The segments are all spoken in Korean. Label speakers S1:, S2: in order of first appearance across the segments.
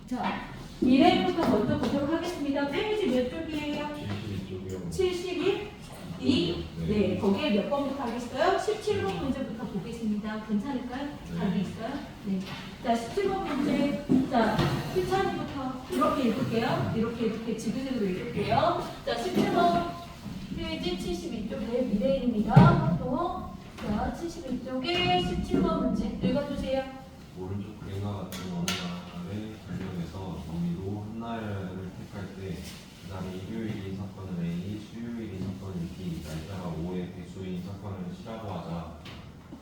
S1: 자, 미래부터 먼저 보도록 하겠습니다. 페이지 몇 쪽이에요?
S2: 72쪽이요.
S1: 72? 네, 거기에 몇 번부터 하겠어요? 17번 문제부터 보겠습니다. 괜찮을까요? 답이 있어요? 네. 자, 17번 문제. 자, 희찬이부터 이렇게 읽을게요. 이렇게 지그재그로 읽을게요. 자, 17번 페이지 72쪽에 미래인입니다. 확도. 자, 72쪽에 17번 문제 읽어주세요.
S2: 오른쪽 그림과 같은 어느 날에 관련해서 범위로 한 날을 택할 때 그 다음에 일요일인 사건은 A, 수요일인 사건은 B, 날짜가 5의 배수인 사건을 C라고 하자.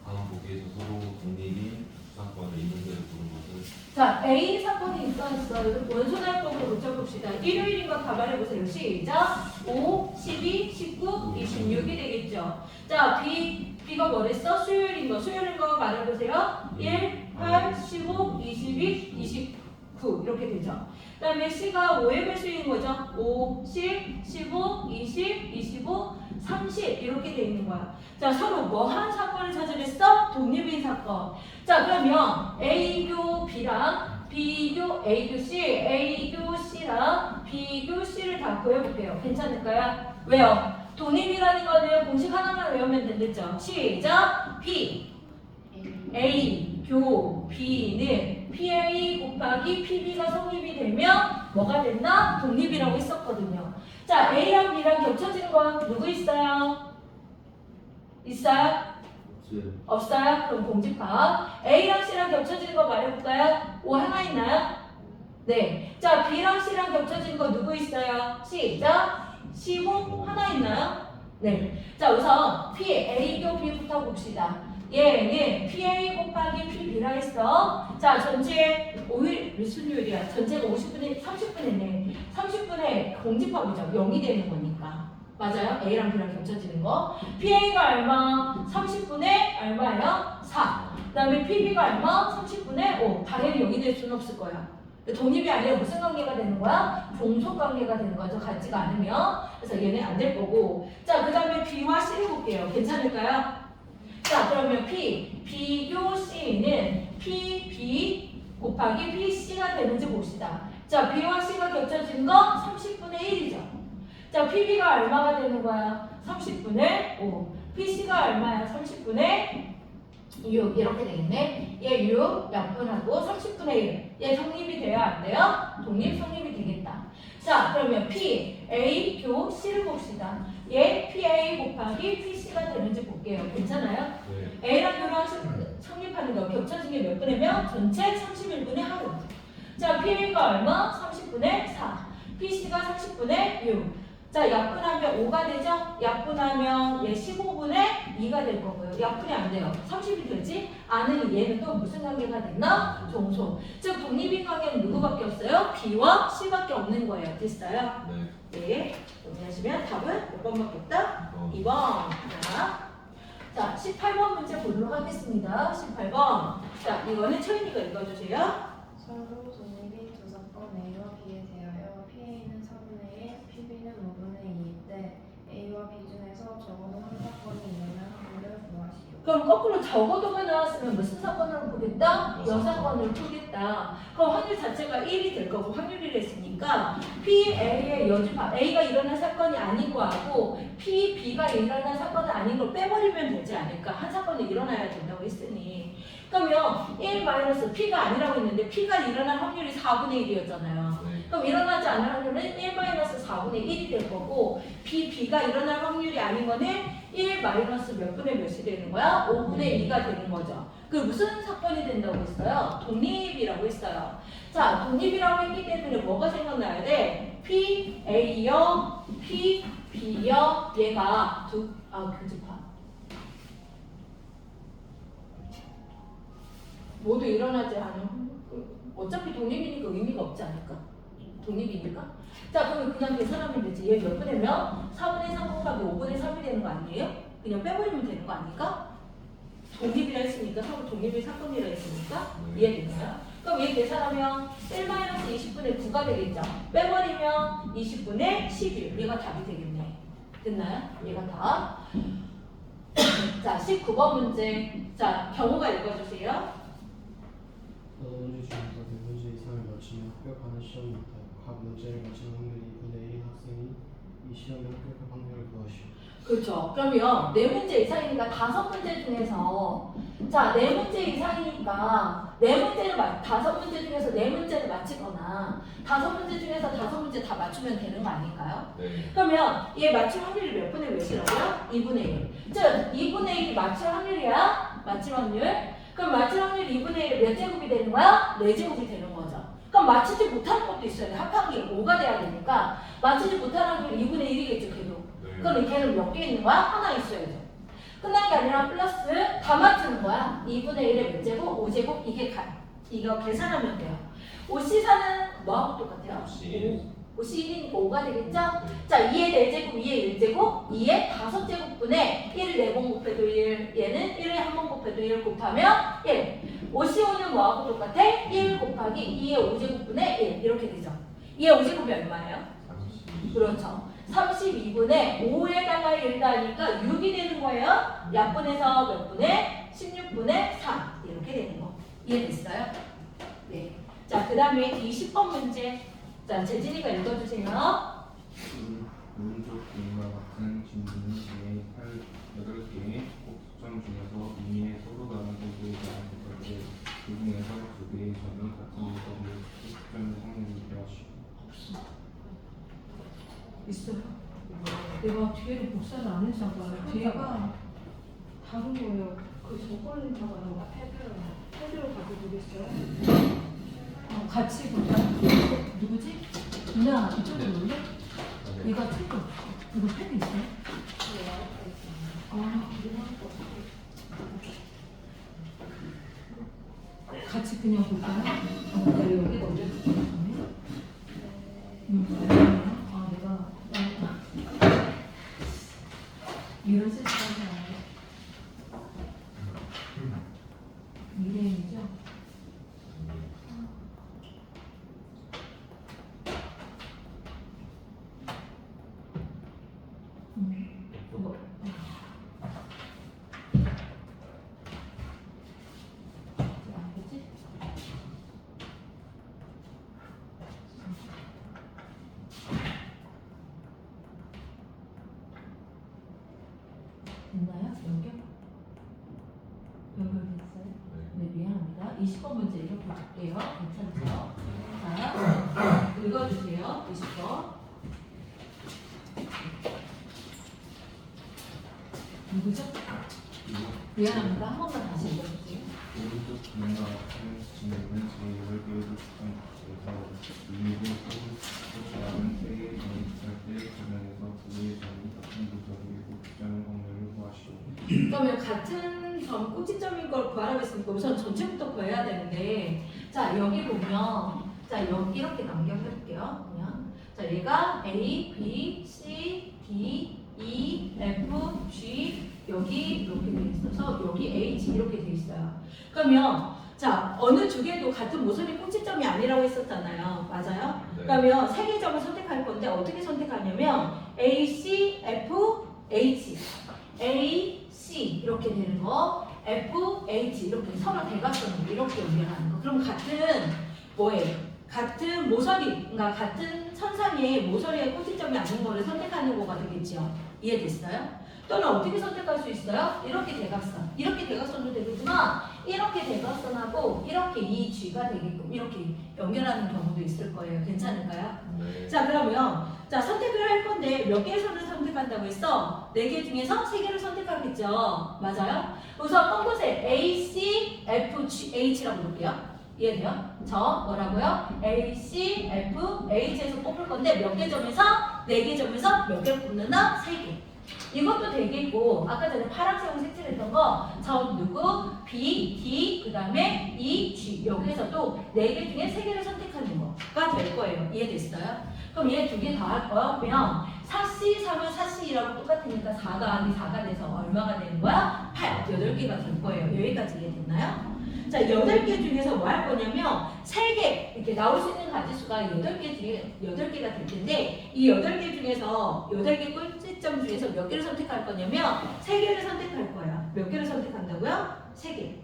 S2: 다음 보기에서 서로 독립인 두 사건을 있는 대로 보는 것을
S1: 자, A 사건이 있어요. 원소날법으로 고쳐봅시다. 일요일인 거 다 말해보세요. 시작. 5, 12, 19, 26이 되겠죠. 자, B가 뭐랬어? 수요일인 거 말해보세요. 1, 8, 15, 22, 29 이렇게 되죠. 그 다음에 C가 5의 배수인 거죠. 5, 10, 15, 20, 25, 30 이렇게 돼 있는 거야. 자, 서로 뭐 한 사건을 찾으랬어? 독립인 사건. 자, 그러면 A교 B랑 B교 A교 C, A교 C랑 B교 C를 다 구해볼게요. 괜찮을까요? 왜요? 독립이라는 거는 공식 하나만 외우면 된댔죠. 시작! B, A, 교, B는 PA 곱하기 PB가 성립이 되면 뭐가 됐나? 독립이라고 했었거든요. 자, A랑 B랑 겹쳐진 거 누구 있어요? 있어요? 없어요? 그럼 공집합. A랑 C랑 겹쳐지는 거 말해볼까요? O 하나 있나요? 네. 자, B랑 C랑 겹쳐지는 거 누구 있어요? 시작. C5 하나 있나요? 네. 자, 우선 PA교 B부터 봅시다. 얘는 PA 곱하기 PB라 했어. 자, 전체 5일 무슨 요일이야? 전체가 50분의 30분이네. 30분의 공집합이죠. 0이 되는 거니까. 맞아요? A랑 B랑 겹쳐지는 거. PA가 얼마? 30분의 얼마예요? 4. 그 다음에 PB가 얼마? 30분의 5. 당연히 0이 될 수는 없을 거야. 독립이 아니라 무슨 관계가 되는 거야? 종속 관계가 되는 거죠. 같지가 않으면. 그래서 얘는 안 될 거고. 자, 그 다음에 B와 C를 볼게요. 괜찮을까요? 자, 그러면 B교 C는 PB 곱하기 PC가 되는지 봅시다. 자, B와 C가 겹쳐진 거 30분의 1이죠. 자, PB가 얼마가 되는 거야? 30분의 5. PC가 얼마야? 30분의 6. 이렇게 되겠네. 얘 6, 약분하고 30분의 1. 얘 성립이 돼야 안 돼요? 독립 성립이 되겠다. 자, 그러면 A, 교, C를 봅시다. 얘 PA 곱하기 PC가 되는지 볼게요. 괜찮아요?
S2: 네.
S1: A랑 교랑 성립하는 거 겹쳐진 게 몇 분이면 전체 31분의 하루. 자, PA가 얼마? 30분의 4. PC가 30분의 6. 자, 약분하면 5가 되죠? 약분하면 얘 15분의 2가 될 거고요. 약분이 안 돼요. 30이 되지? 않으니 얘는 또 무슨 관계가 됐나? 종속. 즉, 독립인 관계는 누구밖에 없어요? B와 C밖에 없는 거예요. 됐어요?
S2: 네.
S1: 네. 정리하시면 답은 몇 번밖에 없다? 2번. 자, 18번 문제 보도록 하겠습니다. 18번. 자, 이거는 초인이가 읽어주세요.
S3: 서로 독립인 두 사건 A와 B에 대하여 PA는 4분의 1, PB는 5분의 2일 때 A와 B 중에서 적어도 한 사건이 있으면 확률을 구하시오.
S1: 그럼 거꾸로 적어도가 나왔으면 무슨 사건으로 풀겠다? 여사건으로 풀겠다. 그럼 확률 자체가 1이 될 거고 확률이라 했으니까 PA의 여주파 A가 일어난 사건이 아닌 거하고 PB가 일어난 사건은 아닌 걸 빼버리면 되지 않을까? 한 사건이 일어나야 된다고 했으니 그러면 1-P가 아니라고 했는데 P가 일어날 확률이 4분의 1이었잖아요.
S2: 네.
S1: 그럼 일어나지 않을 확률은 1-4분의 1이 될 거고 B가 일어날 확률이 아닌 거는 1 마이너스 몇 분의 몇이 되는 거야? 5분의 2가 되는 거죠. 그 무슨 사건이 된다고 했어요? 독립이라고 했어요. 자, 독립이라고 했기 때문에 뭐가 생각나야 돼? PA여, PB여, 얘가 교집합. 모두 일어나지 않은 어차피 독립이니까 의미가 없지 않을까? 독립이니까? 자, 그러면 그냥 계산하면 되지. 얘 몇 분의 몇? 4분의 3 곱하기 5분의 3이 되는 거 아니에요? 그냥 빼버리면 되는 거 아닐까? 독립이라 했으니까, 서로 독립이 사건이라 했으니까 이해됐어요? 그럼 얘 계산하면 1-20분의 9가 되겠죠? 빼버리면 20분의 11. 얘가 답이 되겠네. 됐나요? 얘가 답. 자, 19번 문제. 자, 경우가 읽어주세요.
S4: 문제 중에서 네 문제 이상을 맞추면 합격하는 시험부터 각 문제를 맞힌 확률이 2분의 1인 학생이 이 시험에 합격할 확률을 구하시오.
S1: 그렇죠. 그러면 4문제 이상이니까 5문제 중에서 자 4문제 이상이니까 5문제 중에서 4문제를 맞히거나 5문제 중에서 5문제 다 맞추면 되는 거 아닐까요?
S2: 네.
S1: 그러면 얘 맞출 확률이 몇 분의 몇이라고요? 2분의 1. 즉 2분의 1이 맞출 확률이야? 맞출 확률? 그럼 맞출 확률 2분의 1이 몇 제곱이 되는 거야? 4제곱이 되는 거죠. 그럼 맞추지 못하는 것도 있어요. 합하기 5가 돼야 되니까 맞추지 못하는 확률 2분의 1이겠죠. 걔도.
S2: 네.
S1: 그럼 걔는 몇 개 있는 거야? 하나 있어야죠. 끝난 게 아니라 플러스 다 맞추는 거야. 2분의 1의 몇 제곱? 5제곱? 이거 계산하면 돼요. 5C4는 뭐하고 똑같아요?
S2: 혹시
S1: 5C1이니까 5가 되겠죠?
S2: 네.
S1: 자, 2의 4제곱, 2의 1제곱, 2의 5제곱분의 1을 4번 곱해도 1, 얘는 1을 한 번 곱해도 1 곱하면 1. 5C5는 뭐하고 똑같아? 1 곱하기 2의 5제곱분의 1 이렇게 되죠. 2의 5제곱이 얼마예요?
S2: 30.
S1: 그렇죠. 32분의 5에다가 1 더하니까 6이 되는 거예요. 약분해서 몇 분의? 16분의 3 이렇게 되는 거. 이해됐어요? 네. 자, 그 다음에 20번 문제. 자, 재진이가 읽어주세요.
S5: 오른쪽 그림과 같은 진수는 제 8개의 꼭지점 중에서 이에 서로 다른 소수에 대한 것인데 그 중에서 두 개의 점이 같은 조건을 꼭지점의 확률을 구하시오.
S1: 있어요. 내가 뒤에를 복사를 안 해서 봐요. 뒤에가 다른 거예요. 그 저걸로 봐봐요. 패드로 가도 되겠어요? 같이 볼까요? 누구지? 누나 이쪽으로 올래? 얘가 패드 없어. 이거 패드 있어요? 아, 같이 그냥 볼까요? 내가 여기다 올려볼게요. 아, 내가 이런 시스템이 미래이죠? 이거 안 되지? 됐나요? 연결됐어요? 네, 미안합니다. 20번 문제 이렇게 볼게요. 괜찮죠? 자, 읽어주세요. 20번. 누구죠? 미안합니다. 한 번만 다시 읽어주세요.
S5: 오른쪽 그림과 같은 진수는 제 8개의 꼭지점 중에서 이에 서로 다른 3개의 점이 붙을 때 주변에서 두 개의 점이 같은 구석의 꼭지점의 확률을 구하시오.
S1: 그러면 같은 점 꼭지점인 걸 구하라고 했으니까 우선 전체부터 구해야 되는데, 자 여기 보면 자 여기 이렇게 남겨볼게요. 그냥 자 얘가 A, B, C, D, E, F, G 여기 이렇게 돼 있어서 여기 H 이렇게 돼 있어요. 그러면 자 어느 두 개도 같은 모서리 꼭지점이 아니라고 했었잖아요. 맞아요?
S2: 네.
S1: 그러면 세 개 점을 선택할 건데 어떻게 선택하냐면 A, C, F, H, A, C 이렇게 되는 거, F, H 이렇게 서로 대각선으로 이렇게 연결하는 거. 그럼 같은 뭐예요? 같은 모서리, 그러니까 같은 선상에 모서리에 꼭지점이 아닌 거를 선택하는 거가 되겠죠. 이해됐어요? 또는 어떻게 선택할 수 있어요? 이렇게 대각선, 이렇게 대각선도 되겠지만 이렇게 대각선하고 이렇게 이 G가 되게끔 이렇게 연결하는 경우도 있을 거예요. 괜찮을까요?
S2: 네.
S1: 자 그러면 자 선택을 할 건데 몇 개의 선을 선택한다고 했어? 4개 중에서 3개를 선택하겠죠. 맞아요? 우선 컴포셋 A, C, F, G, H라고 볼게요. 이해돼요? 저 뭐라고요? A, C, F, H에서 뽑을 건데 몇 개 점에서? 4개 점에서 몇 개를 뽑는다? 3개. 이것도 되겠고 아까 전에 파란색으로 색칠했던 거 저 누구? B, D, 그 다음에 E, G 여기에서도 4개 중에 3개를 선택하는 거가 될 거예요. 이해됐어요? 그럼 얘 2개 다 할 거야? 그냥 4C, 3은 4C라고 똑같으니까 4가 4가 돼서 얼마가 되는 거야? 8, 8개가 될 거예요. 여기까지 이해됐나요? 자, 8개 중에서 뭐 할 거냐면 3개 이렇게 나올 수 있는 가지수가 8개 중에 8개가 될 텐데 이 8개 중에서 8개 꼭지점 중에서 몇 개를 선택할 거냐면 3개를 선택할 거야. 몇 개를 선택한다고요? 3개.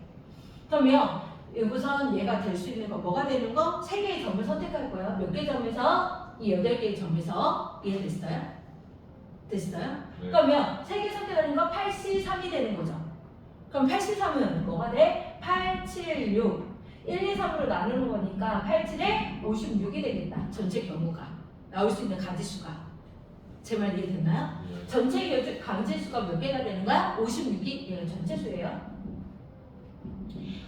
S1: 그러면 우선 얘가 될 수 있는 거 뭐가 되는 거? 3개의 점을 선택할 거예요. 몇 개 점에서? 이 8개의 점에서. 이해됐어요? 됐어요?
S2: 네.
S1: 그러면 3개 선택하는 거 83이 되는 거죠. 그럼 83은 뭐가 돼? 8, 7, 6 1, 2, 3으로 나누는 거니까 8, 7에 56이 되겠다. 전체 경우가 나올 수 있는 가지수가. 제 말 이해됐나요?
S2: 네.
S1: 전체 가지수가 몇 개가 되는 거야? 56이 얘가 전체 수예요.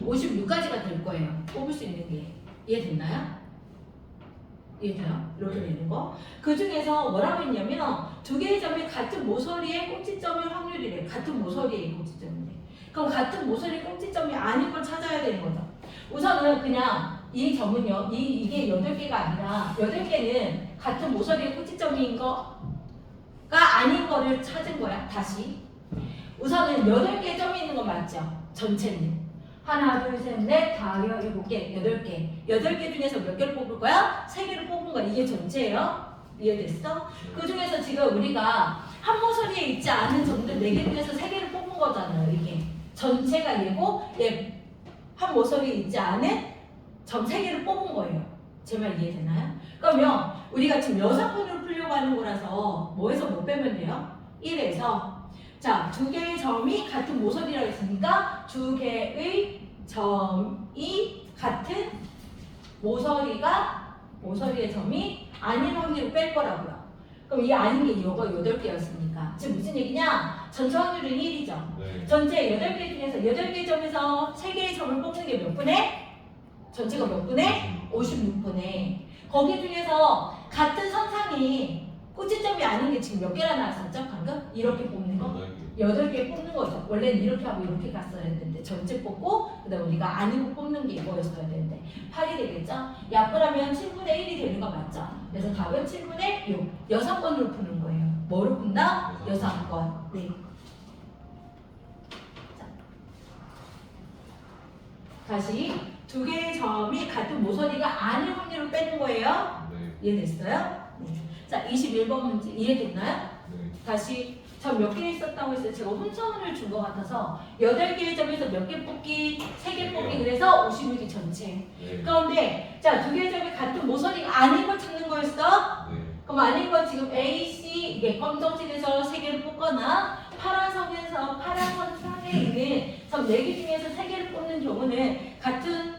S1: 56가지가 될 거예요. 뽑을 수 있는 게. 이해됐나요? 이해돼요? 이렇게
S2: 네.
S1: 되는 거. 그 중에서 뭐라고 했냐면 2개의 점이 같은 모서리의 꼭지점일 확률이래. 같은 모서리의 꼭지점이래. 그럼 같은 모서리 꼭지점이 아닌 걸 찾아야 되는 거죠. 우선은 그냥 이 점은요. 이게 8개가 아니라 8개는 같은 모서리의 꼭지점인 거가 아닌 거를 찾은 거야. 다시. 우선은 8개의 점이 있는 건 맞죠? 전체는. 하나, 둘, 셋, 넷, 다, 7개, 8개. 8개 중에서 몇 개를 뽑을 거야? 3개를 뽑은 거야. 이게 전체예요. 이해됐어? 그 중에서 지금 우리가 한 모서리에 있지 않은 점들 4개 중에서 3개를 뽑은 거잖아요. 이게. 전체가 얘고, 얘 한 모서리에 있지 않은 점 3개를 뽑은 거예요. 제 말 이해되나요? 그러면 우리가 지금 6번으로 풀려고 하는 거라서 뭐에서 뭐 빼면 돼요? 1에서 자, 2개의 점이 같은 모서리라고 했으니까 2개의 점이 같은 모서리의 점이 아닌 확률을 뺄 거라고요. 그럼 이 아닌 게 이거 8개였으니까 지금 무슨 얘기냐? 전체 확률은 1이죠.
S2: 네.
S1: 전체 8개 중에서 8개 점에서 3개의 점을 뽑는 게 몇 분의? 전체가 몇 분의? 56분의. 거기 중에서 같은 선상이 꼭지점이 아닌 게 지금 몇 개나 나왔었죠? 방금? 이렇게 뽑는 거? 8개 뽑는 거죠. 원래는 이렇게 하고 이렇게 갔어야 되는데 전체 뽑고 그다음에 우리가 아닌 거 뽑는 게 이거였어야 되는데 8이 되겠죠? 약분하면 7분의 1이 되는 거 맞죠? 그래서 답은 7분의 6 6번으로 푸는 거예요. 뭐로 푼다? 6번. 네. 자. 다시 2개의 점이 같은 모서리가 아닌 확률을 빼는 거예요.
S2: 네.
S1: 이해됐어요? 네. 자, 21번 문제 이해됐나요?
S2: 네.
S1: 다시 점 몇 개 있었다고 했어요. 제가 혼선을 준 것 같아서 8개의 점에서 몇 개 뽑기, 3개 뽑기 그래서 56이 전체.
S2: 네.
S1: 그런데 자, 2개의 점이 같은 모서리가 아닌 걸 찾는 거였어?
S2: 네.
S1: 그럼 아닌 건 지금 A, C 이게 검정색에서 3개를 뽑거나 파란 선 상에 있는 점 4개 중에서 3개를 뽑는 경우는 같은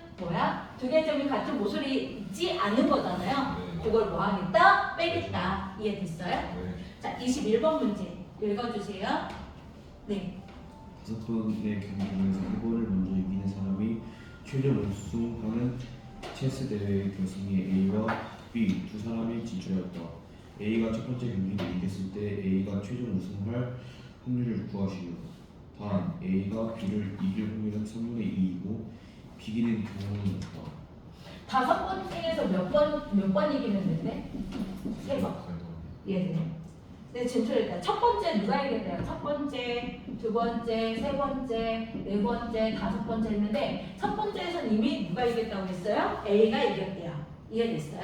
S1: 2개의 점이 같은 모서리에 있지 않은 거잖아요.
S2: 네.
S1: 그걸 뭐 하겠다? 빼겠다. 이해됐어요?
S2: 네.
S1: 자, 21번 문제 읽어주세요. 네.
S4: 5번의 경기에서 1번을 먼저 이기는 사람이 최종 우승하는 체스 대회 결승에 A와 B 두 사람이 진출하였다. A가 첫 번째 경기를 이겼을 때 A가 최종 우승할 확률을 구하시오. 단 A가 B를 이길 확률은 3분의 2이고 비기는 경우는 없다.
S1: 5번 중에서 몇 번 이기면 된대? 3번. 얘네. 네, 진출했다. 첫 번째 누가 이겼대요? 첫 번째, 두 번째, 세 번째, 네 번째, 5번째 했는데 첫 번째에서는 이미 누가 이겼다고 했어요? A가 이겼대요. 이해됐어요?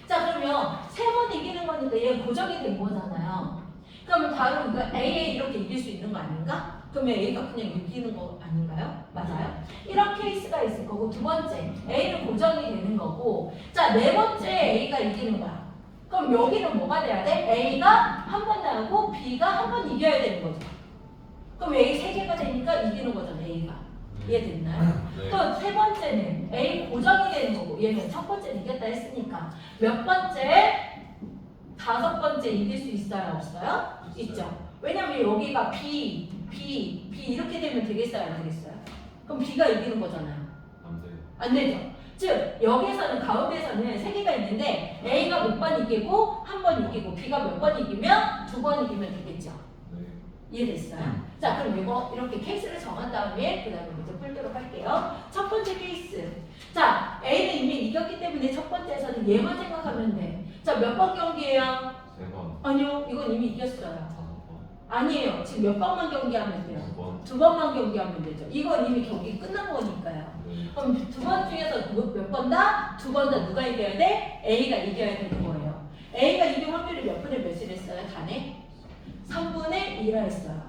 S1: 자, 그러면 3번 이기는 거니까 얘 고정이 된 거잖아요. 그러면 바로 이거 A에 이렇게 이길 수 있는 거 아닌가? 그러면 A가 그냥 이기는 거 아닌가요? 맞아요? 이런 케이스가 있을 거고 두 번째 A는 고정이 되는 거고 자, 네 번째 A가 이기는 거야. 그럼 여기는 뭐가 돼야 돼? A가 한 번 나오고 B가 한 번 이겨야 되는 거죠. 그럼 A 3개가 되니까 이기는 거죠, A가. 이해됐나요?
S2: 네.
S1: 또 세 번째는 A 고정이 되는 거고 얘는 첫 번째 이겼다 했으니까 몇 번째? 5번째 이길 수 있어요? 없어요? 있죠. 왜냐면 여기가 B 이렇게 되면 되겠어요? 안 되겠어요? 그럼 B가 이기는 거잖아요.
S2: 안 돼.
S1: 안 되죠. 즉 여기에서는 가운데서는 3개가 있는데 A가 몇 번 이기고 한 번 이기고 B가 몇 번 이기면 2번 이기면 되겠죠.
S2: 네.
S1: 이해됐어요? 자, 그럼 이거 이렇게 케이스를 정한 다음에 그 다음에 문제 풀도록 할게요. 첫 번째 케이스. 자, A는 이미 이겼기 때문에 첫 번째에서는 얘만 생각하면 돼. 자, 몇 번 경기예요?
S2: 3번.
S1: 아니요, 이건 이미 이겼어요.
S2: 5번.
S1: 아니에요. 지금 몇 번만 경기하면 돼요?
S2: 2번.
S1: 2번만 경기하면 되죠. 이건 이미 경기 끝난 거니까요.
S2: 네.
S1: 그럼 2번 중에서 몇 번 다? 2번 다 누가 이겨야 돼? A가 이겨야 되는 거예요. A가 이길 확률이 몇 분의 몇이랬어요? 단에? 3분의 2라 했어요.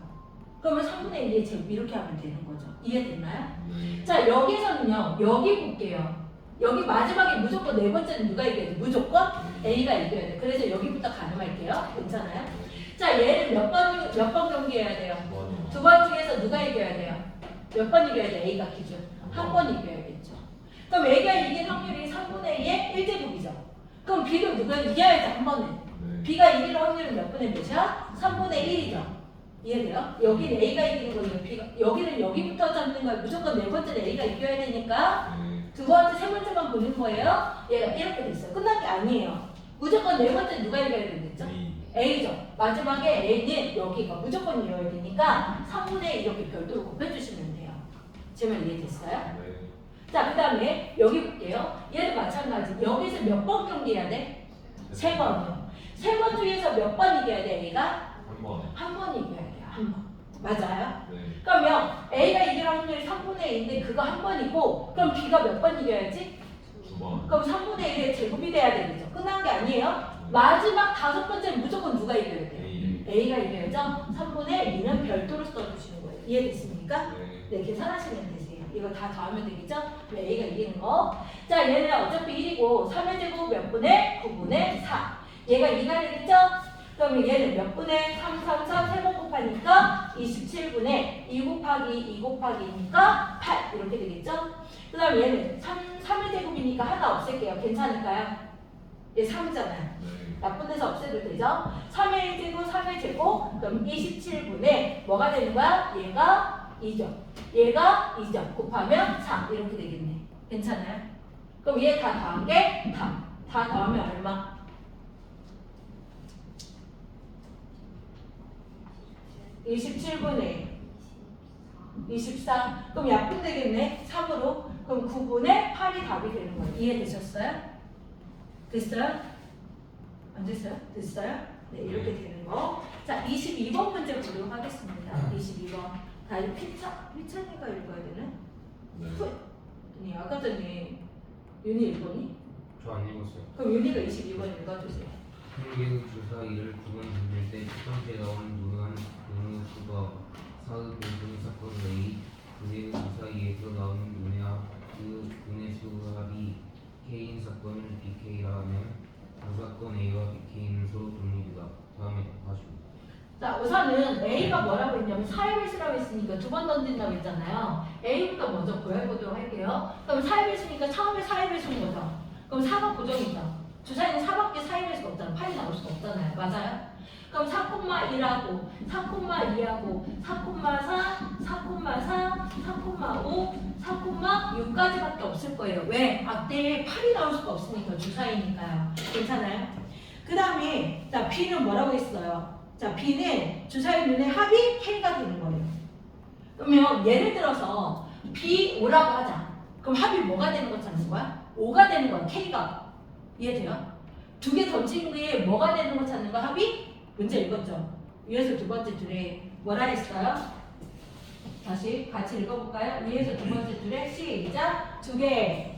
S1: 그러면 3분의 1의 제곱 이렇게 하면 되는 거죠. 이해됐나요?
S2: 네.
S1: 자, 여기서는요. 여기 볼게요. 여기 마지막에 무조건 네 번째는 누가 이겨야 돼? 무조건 A가 이겨야 돼. 그래서 여기부터 가늠할게요. 괜찮아요? 자, 얘는 몇 번 경기해야 돼요?
S2: 번이요.
S1: 두 번 중에서 누가 이겨야 돼요? 몇 번 이겨야 돼? A가 기준. 한 번 이겨야겠죠. 그럼 A가 이길 확률이 3분의 2의 1제곱이죠. 그럼 B도 누가 이겨야지 한 번은.
S2: 네.
S1: B가 이기는 확률은 몇 분의 몇이야? 3분의 1이죠. 이해돼요? 여기는 A가 이기는 거예요. B가 여기는 여기부터 잡는 거예요. 무조건 네 번째는 A가 이겨야 되니까
S2: 네.
S1: 두 번째, 세 번째만 보는 거예요. 얘가 이렇게 됐어요. 끝난 게 아니에요. 무조건 네 번째 누가 이겨야 되겠죠? A죠. 마지막에 A는 여기가 무조건 이어야 되니까 3분의 1 이렇게 별도로 곱해주시면 돼요. 제 말 이해됐어요?
S2: 네.
S1: 자, 그 다음에 여기 볼게요. 얘도 마찬가지. 여기서 몇 번 경기해야 돼? 세 번이요. 세 번 중에서 몇 번 이겨야 돼, A가?
S2: 한 번.
S1: 한 번 이겨야 돼요. 한 번. 맞아요?
S2: 네.
S1: 그러면 A가 이길 확률이 3분의 1인데 그거 한 번이고 그럼 B가 몇 번 이겨야지?
S2: 두 번.
S1: 그럼 3분의 1의 제곱이 돼야 되겠죠. 끝난 게 아니에요. 마지막 다섯 번째는 무조건 누가 이겨야 돼요?
S2: A.
S1: A가 이겨야죠. 3분의 2는 별도로 써주시는 거예요. 이해됐습니까?
S2: 네.
S1: 네, 계산하시면 되세요. 이거 다 더하면 되겠죠? A가 이기는 거. 자, 얘는 어차피 1이고 3의 제곱 몇 분의? 9분의 4. 얘가 2가 되겠죠? 그러면 얘는 몇 분의 3, 3, 4 세 번 곱하니까 27분의 2 곱하기 2 곱하기니까 8 이렇게 되겠죠? 그 다음 얘는 3의 제곱이니까 하나 없앨게요. 괜찮을까요? 얘 3이잖아요.
S2: 네.
S1: 나쁜 데서 없애도 되죠? 3의 제곱, 3의 제곱 그럼 27분의 뭐가 되는 거야? 얘가 2죠. 얘가 2죠. 곱하면 3 이렇게 되겠네. 괜찮아요? 그럼 얘 다 더한 게 3. 다 더하면 얼마? 27분의 24. 그럼 약분 되겠네. 3으로. 그럼 9분의 8이 답이 되는 거예요. 이해되셨어요? 됐어요? 안 됐어요? 됐어요? 네, 이렇게 되는 거. 자, 22번 문제 보도록 하겠습니다. 22번. 다 피찬이가 읽어야 되나?
S2: 네.
S1: 아니, 아까 전에 윤희 읽었니?
S5: 저 안 읽었어요.
S1: 그럼 윤희가 22번 읽어주세요.
S5: 한개의 주사 2를 두번 던질 때 첫 번째 나오는 눈의 수가 사의 공통의 사건 A 두 개의 주사 2에서 나오는 눈의 수 합이 K인 사건을 BK라면 두 사건 A와 BK는 서로 독립이다. 다음에 답하시고.
S1: 자, 우선은 A가 뭐라고 했냐면 4의 배수라고 했으니까 두 번 던진다고 했잖아요. A부터 먼저 구해보도록 할게요. 그럼 4의 배수니까 처음에 4의 배수인 거죠. 그럼 4가 고정이죠. 주사위는 4밖에 4의 배수가 없잖아요. 8이 나올 수가 없잖아요. 맞아요? 그럼 4,1하고 4,2하고 4,4, 4,4, 4,5, 4,6까지밖에 없을 거예요. 왜? 앞뒤에 8이 나올 수가 없으니까 주사위니까요. 괜찮아요? 그 다음에 자 B는 뭐라고 했어요? 자 B는 주사위 눈의 합이 K가 되는 거예요. 그러면 예를 들어서 B 5라고 하자. 그럼 합이 뭐가 되는 거 찾는 거야? 5가 되는 거야. K가. 이해돼요? 두 개 던진 게 뭐가 되는 거 찾는 거 합이? 문제 읽었죠? 위에서 두 번째 줄에 뭐라 했어요? 다시 같이 읽어볼까요? 위에서 두 번째 줄에 시작! 두 개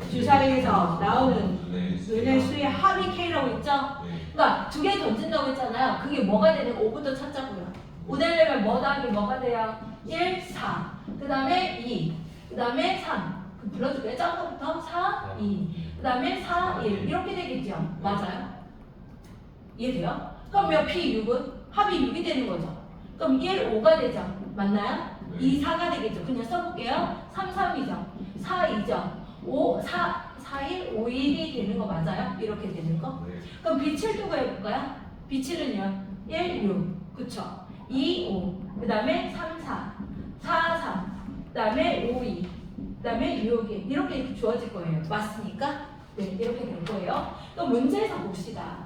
S1: 주사위에서 나오는 눈의 수의 합이 K라고 했죠?
S2: 네.
S1: 그러니까 두 개 던진다고 했잖아요. 그게 뭐가 되는 5부터 찾자고요. 5 되려면 뭐 더하기 뭐가 돼요? 1, 4. 그 다음에 2. 그 다음에 3. 그럼 불러줄게요. 작은 것부터 4, 2. 그 다음에 4, 1. 이렇게 되겠죠? 맞아요? 이해돼요? 그러면 P6은 합이 6이 되는 거죠. 그럼 1, 5가 되죠. 맞나요?
S2: 네.
S1: 2, 4가 되겠죠. 그냥 써볼게요. 3, 3이죠. 4, 2죠. 5, 4, 4, 1, 5, 1이 되는 거 맞아요? 이렇게 되는 거?
S2: 네.
S1: 그럼 B7 두고 해볼까요? B7은요? 1, 6. 그쵸? 2, 5. 그 다음에 3, 4. 4, 3. 그 다음에 5, 2. 그 다음에 6, 1. 이렇게 주어질 거예요. 맞습니까? 네, 이렇게 될 거예요. 또 문제에서 봅시다.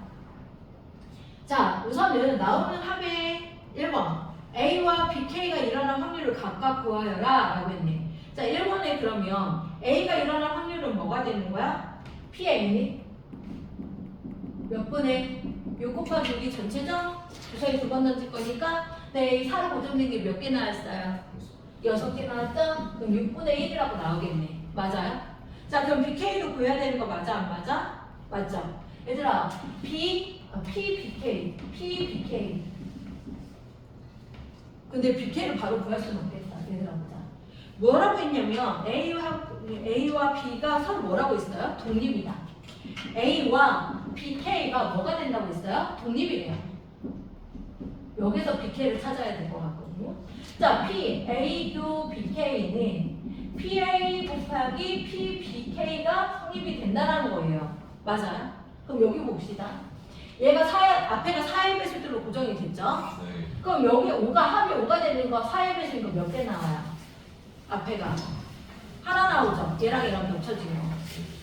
S1: 자, 우선은 나오는 합의 1번. A와 BK가 일어날 확률을 각각 구하여라 라고 했네. 자, 1번에 그러면 A가 일어날 확률은 뭐가 되는 거야? PA는 몇 분의 6 곱하기 6이 전체죠? 주사위 두 번 던질 거니까 네, 4로 고정된 게 몇 개 나왔어요? 6개 나왔죠? 그럼 6분의 1이라고 나오겠네. 맞아요? 자, 그럼 BK도 구해야 되는 거 맞아? 안 맞아? 맞죠? 얘들아, PBK. 근데 BK를 바로 구할 수는 없겠다. 얘들아 보자. 뭐라고 했냐면 A와 B가 서로 뭐라고 했어요? 독립이다. A와 BK가 뭐가 된다고 했어요? 독립이래요. 여기서 BK를 찾아야 될 것 같거든요. 자, PAQ BK는 PA 곱하기 PBK가 성립이 된다는 거예요. 맞아요? 그럼 여기 봅시다. 얘가 앞에가 4의 배수들로 고정이 됐죠?
S2: 네.
S1: 그럼 여기 5가 합이 5가 되는 거 4의 배수인 거 몇 개 나와요? 앞에가 하나 나오죠? 얘랑 겹쳐지는 거.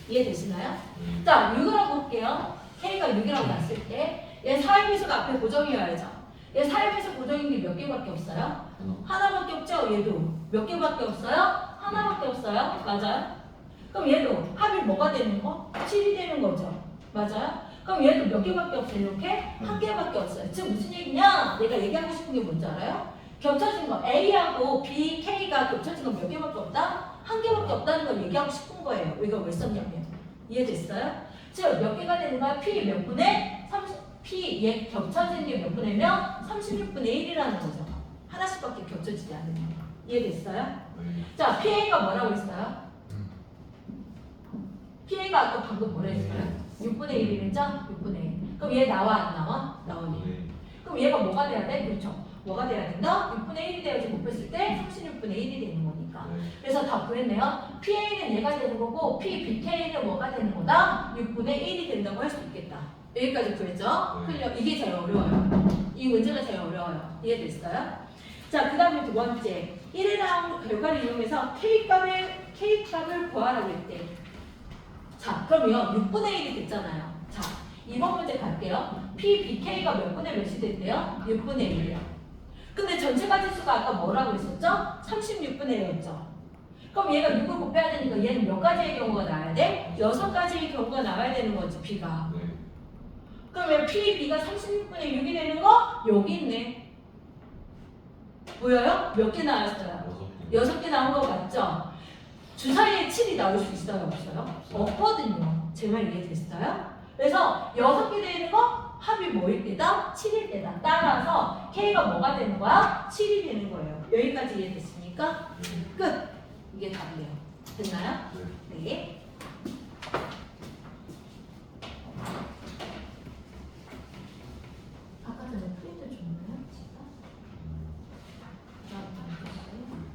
S1: 이해되시나요?
S2: 네.
S1: 자, 6을 하고 볼게요. K가 6이라고 났을 때 얘 4의 배수가 앞에 고정이어야죠. 얘 4의 배수 고정인 게 몇 개밖에 없어요? 하나밖에 없죠? 얘도 몇 개밖에 없어요? 하나밖에 없어요? 맞아요? 그럼 얘도 합이 뭐가 되는 거? 7이 되는 거죠. 맞아요? 그럼 얘도 몇 개밖에 없어요? 이렇게? 한 개밖에 없어요. 즉 무슨 얘기냐? 내가 얘기하고 싶은 게 뭔지 알아요? 겹쳐진 거 A하고 B, K가 겹쳐진 거 몇 개밖에 없다? 한 개밖에 없다는 걸 얘기하고 싶은 거예요. 이거 왜 썼냐면 이해됐어요? 즉 몇 개가 되는 거야? P 몇 분의? P 얘 겹쳐진 게 몇 분의면? 36분의 1이라는 거죠. 하나씩밖에 겹쳐지지 않는 거. 이해됐어요?
S2: 네.
S1: 자, PA가 뭐라고 했어요? PA가 아까 방금 뭐라 했어요? 6분의 1이랬죠? 6분의 1. 그럼 얘 나와 안 나와? 나오니.
S2: 네.
S1: 그럼 얘가 뭐가 돼야 돼? 그렇죠. 뭐가 돼야 된다? 6분의 1이 돼야지 곱했을 때 36분의 1이 되는 거니까.
S2: 네.
S1: 그래서 다 구했네요. PA는 얘가 되는 거고 PBK는 뭐가 되는 거다? 6분의 1이 된다고 할 수 있겠다. 여기까지 구했죠?
S2: 네.
S1: 클리어. 이게 제일 어려워요. 이 문제가 제일 어려워요. 이해됐어요? 자, 그 다음에 두 번째. 1에 나온 결과를 이용해서 K값을 구하라고 했대. 자, 그러면 6분의 1이 됐잖아요. 자, 이번 문제 갈게요. PBK가 몇 분의 몇이 됐대요? 6분의 1이요. 근데 전체 가지수가 아까 뭐라고 했었죠? 36분의 1였죠. 그럼 얘가 6을 곱해야 되니까 얘는 몇 가지의 경우가 나와야 돼? 6가지의 경우가 나와야 되는 거지, B가.
S2: 네.
S1: 그러면 PB가 36분의 6이 되는 거? 여기 있네. 보여요? 몇 개 나왔어요?
S2: 6개.
S1: 6개 나온 거 맞죠? 주사위에 7이 나올 수 있어요? 없어요? 없거든요. 제 말 이해됐어요? 그래서 6개 되는 거 합이 뭐일 때다? 7일 때다. 따라서 K가 뭐가 되는 거야? 7이 되는 거예요. 여기까지 이해됐습니까?
S2: 네.
S1: 끝! 이게 답이에요. 됐나요?
S2: 네.
S1: 네. 아까 전에 프린트 줬나요? 제가? 안 줬어요?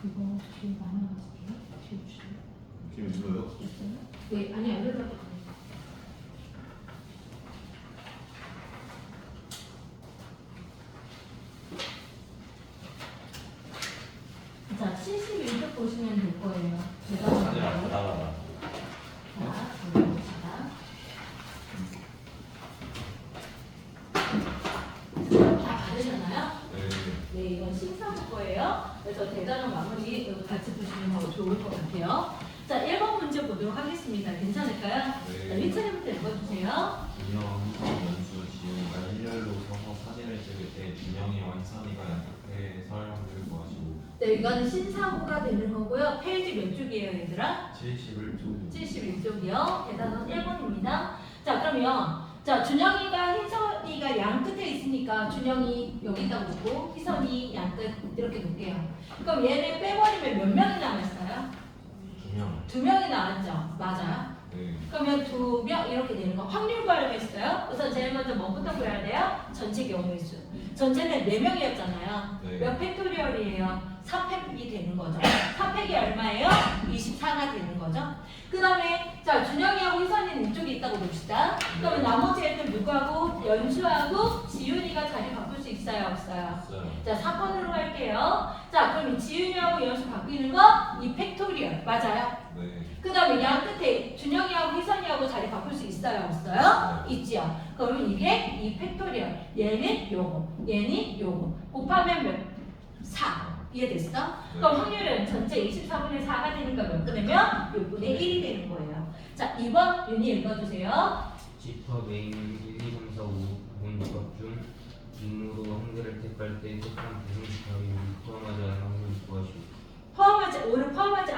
S1: 이거 뒤에 나눠가지고요. 뒤에 주세요.
S2: 지금 눌러요?
S1: 있어요? 네, 아니 안 눌러도 돼요. 자, 71쪽 보시면 될 거예요. 제가
S2: 아니야,
S1: 볼게요.
S2: 나가라.
S1: 자, 보여봅시다. 다 받으셨나요?
S2: 네.
S1: 네, 이건 심사부 거예요. 그래서 대단한 마무리 이거 같이 보시면 더 좋을 것 같아요. 자, 1번 문제 보도록 하겠습니다. 괜찮을까요?
S2: 네.
S1: 자, 1차례부터 읽어주세요.
S2: 준영, 희선, 연수, 지훈이가 일렬로 서서 사진을 찍을 때 준영이와 희선이가 양옆에 설 확률을 구하시고
S1: 네, 이거는 신사고가 되는 거고요. 페이지 몇 쪽이에요, 얘들아?
S2: 71조
S1: 71쪽이요. 대단한 1번입니다. 자, 그러면 자, 준영이가 희선이가 양 끝에 있으니까 준영이 여기 있다고 놓고 희선이 양 끝 이렇게 놓을게요. 그럼 얘를 빼버리면 몇 명이 남았어요?
S2: 준영.
S1: 2명이 나왔죠? 맞아요?
S2: 네.
S1: 그러면 2명 이렇게 되는 거. 확률 구하려고 했어요. 우선 제일 먼저 뭐부터 구해야 돼요? 전체 경우의 수. 전체는 4명이었잖아요.
S2: 네.
S1: 몇 팩토리얼이에요? 4팩이 되는 거죠. 4팩이 얼마예요? 24가 되는 거죠. 그 다음에 자, 준영이하고 희선이는 이쪽에 있다고 봅시다. 그러면 나머지 애들 누구하고? 연수하고 지윤이가 자리 바꿀 수 있어요? 없어요?
S2: 있어요.
S1: 자, 4번으로 갈게요. 자, 그럼 이 지윤이하고 연수 바뀌는 거? 이 팩토리얼. 맞아요?
S2: 네.
S1: 그 다음에 양 끝에 준영이하고 희선이하고 자리 바꿀 수 있어요? 없어요?
S2: 네.
S1: 있지요. 그러면 이게 이 팩토리얼. 얘는 요거, 얘는 요거. 곱하면 몇? 4. 이해됐어? 그럼 확률은 전체 24분의 4가 되니까 몇 분이면 6분의 1이 되는 거예요. 자, 2번 윤희 읽어주세요.
S5: 집합 A는 1, 2, 3, 4, 5분 집합 중 인으로 한 개를 택할 때 택한 배송 집합이 포함하지 않은 확률을 구하시오.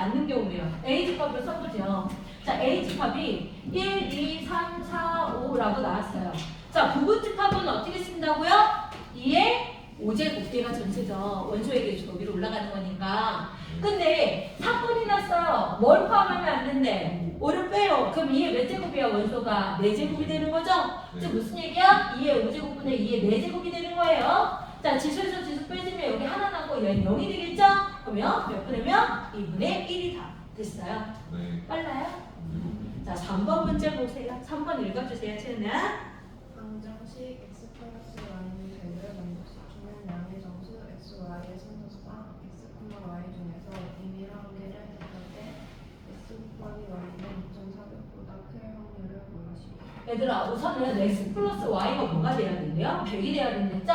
S1: 않는 경우에요. H값을 써보죠. 자, H값이 1, 2, 3, 4, 5라고 나왔어요. 자, 부분집합은 어떻게 쓴다고요? 2의 5제곱, 얘가 전체죠. 원소의 개수가 위로 올라가는 거니까. 근데 사건이 났어요. 뭘 포함하면 안 된대? 5를 빼요. 그럼 2의 몇 제곱이야, 원소가? 4제곱이 되는 거죠? 즉 무슨 얘기야? 2의 5제곱분의 2의 4제곱이 되는 거예요. 자, 지수에서 지수 빼주면 여기 하나 남고 얘는 0이 되겠죠? 그러면 몇 분이면 2분의 1이 다 됐어요.
S2: 네.
S1: 빨라요? 자, 3번 문제 보세요. 3번 읽어주세요, 채은아.
S3: 방정식 x 플러스 y는 100을 만족시키는 양의 정수 x, y의 선도수가 x, y 중에서 2랑 개를 택할 때 x 곱하기 y는 2,400보다 클 확률을 구하시오.
S1: 얘들아, 우선은 x 플러스 y가 뭐가 돼야 된대요? 100이 돼야 된댔죠?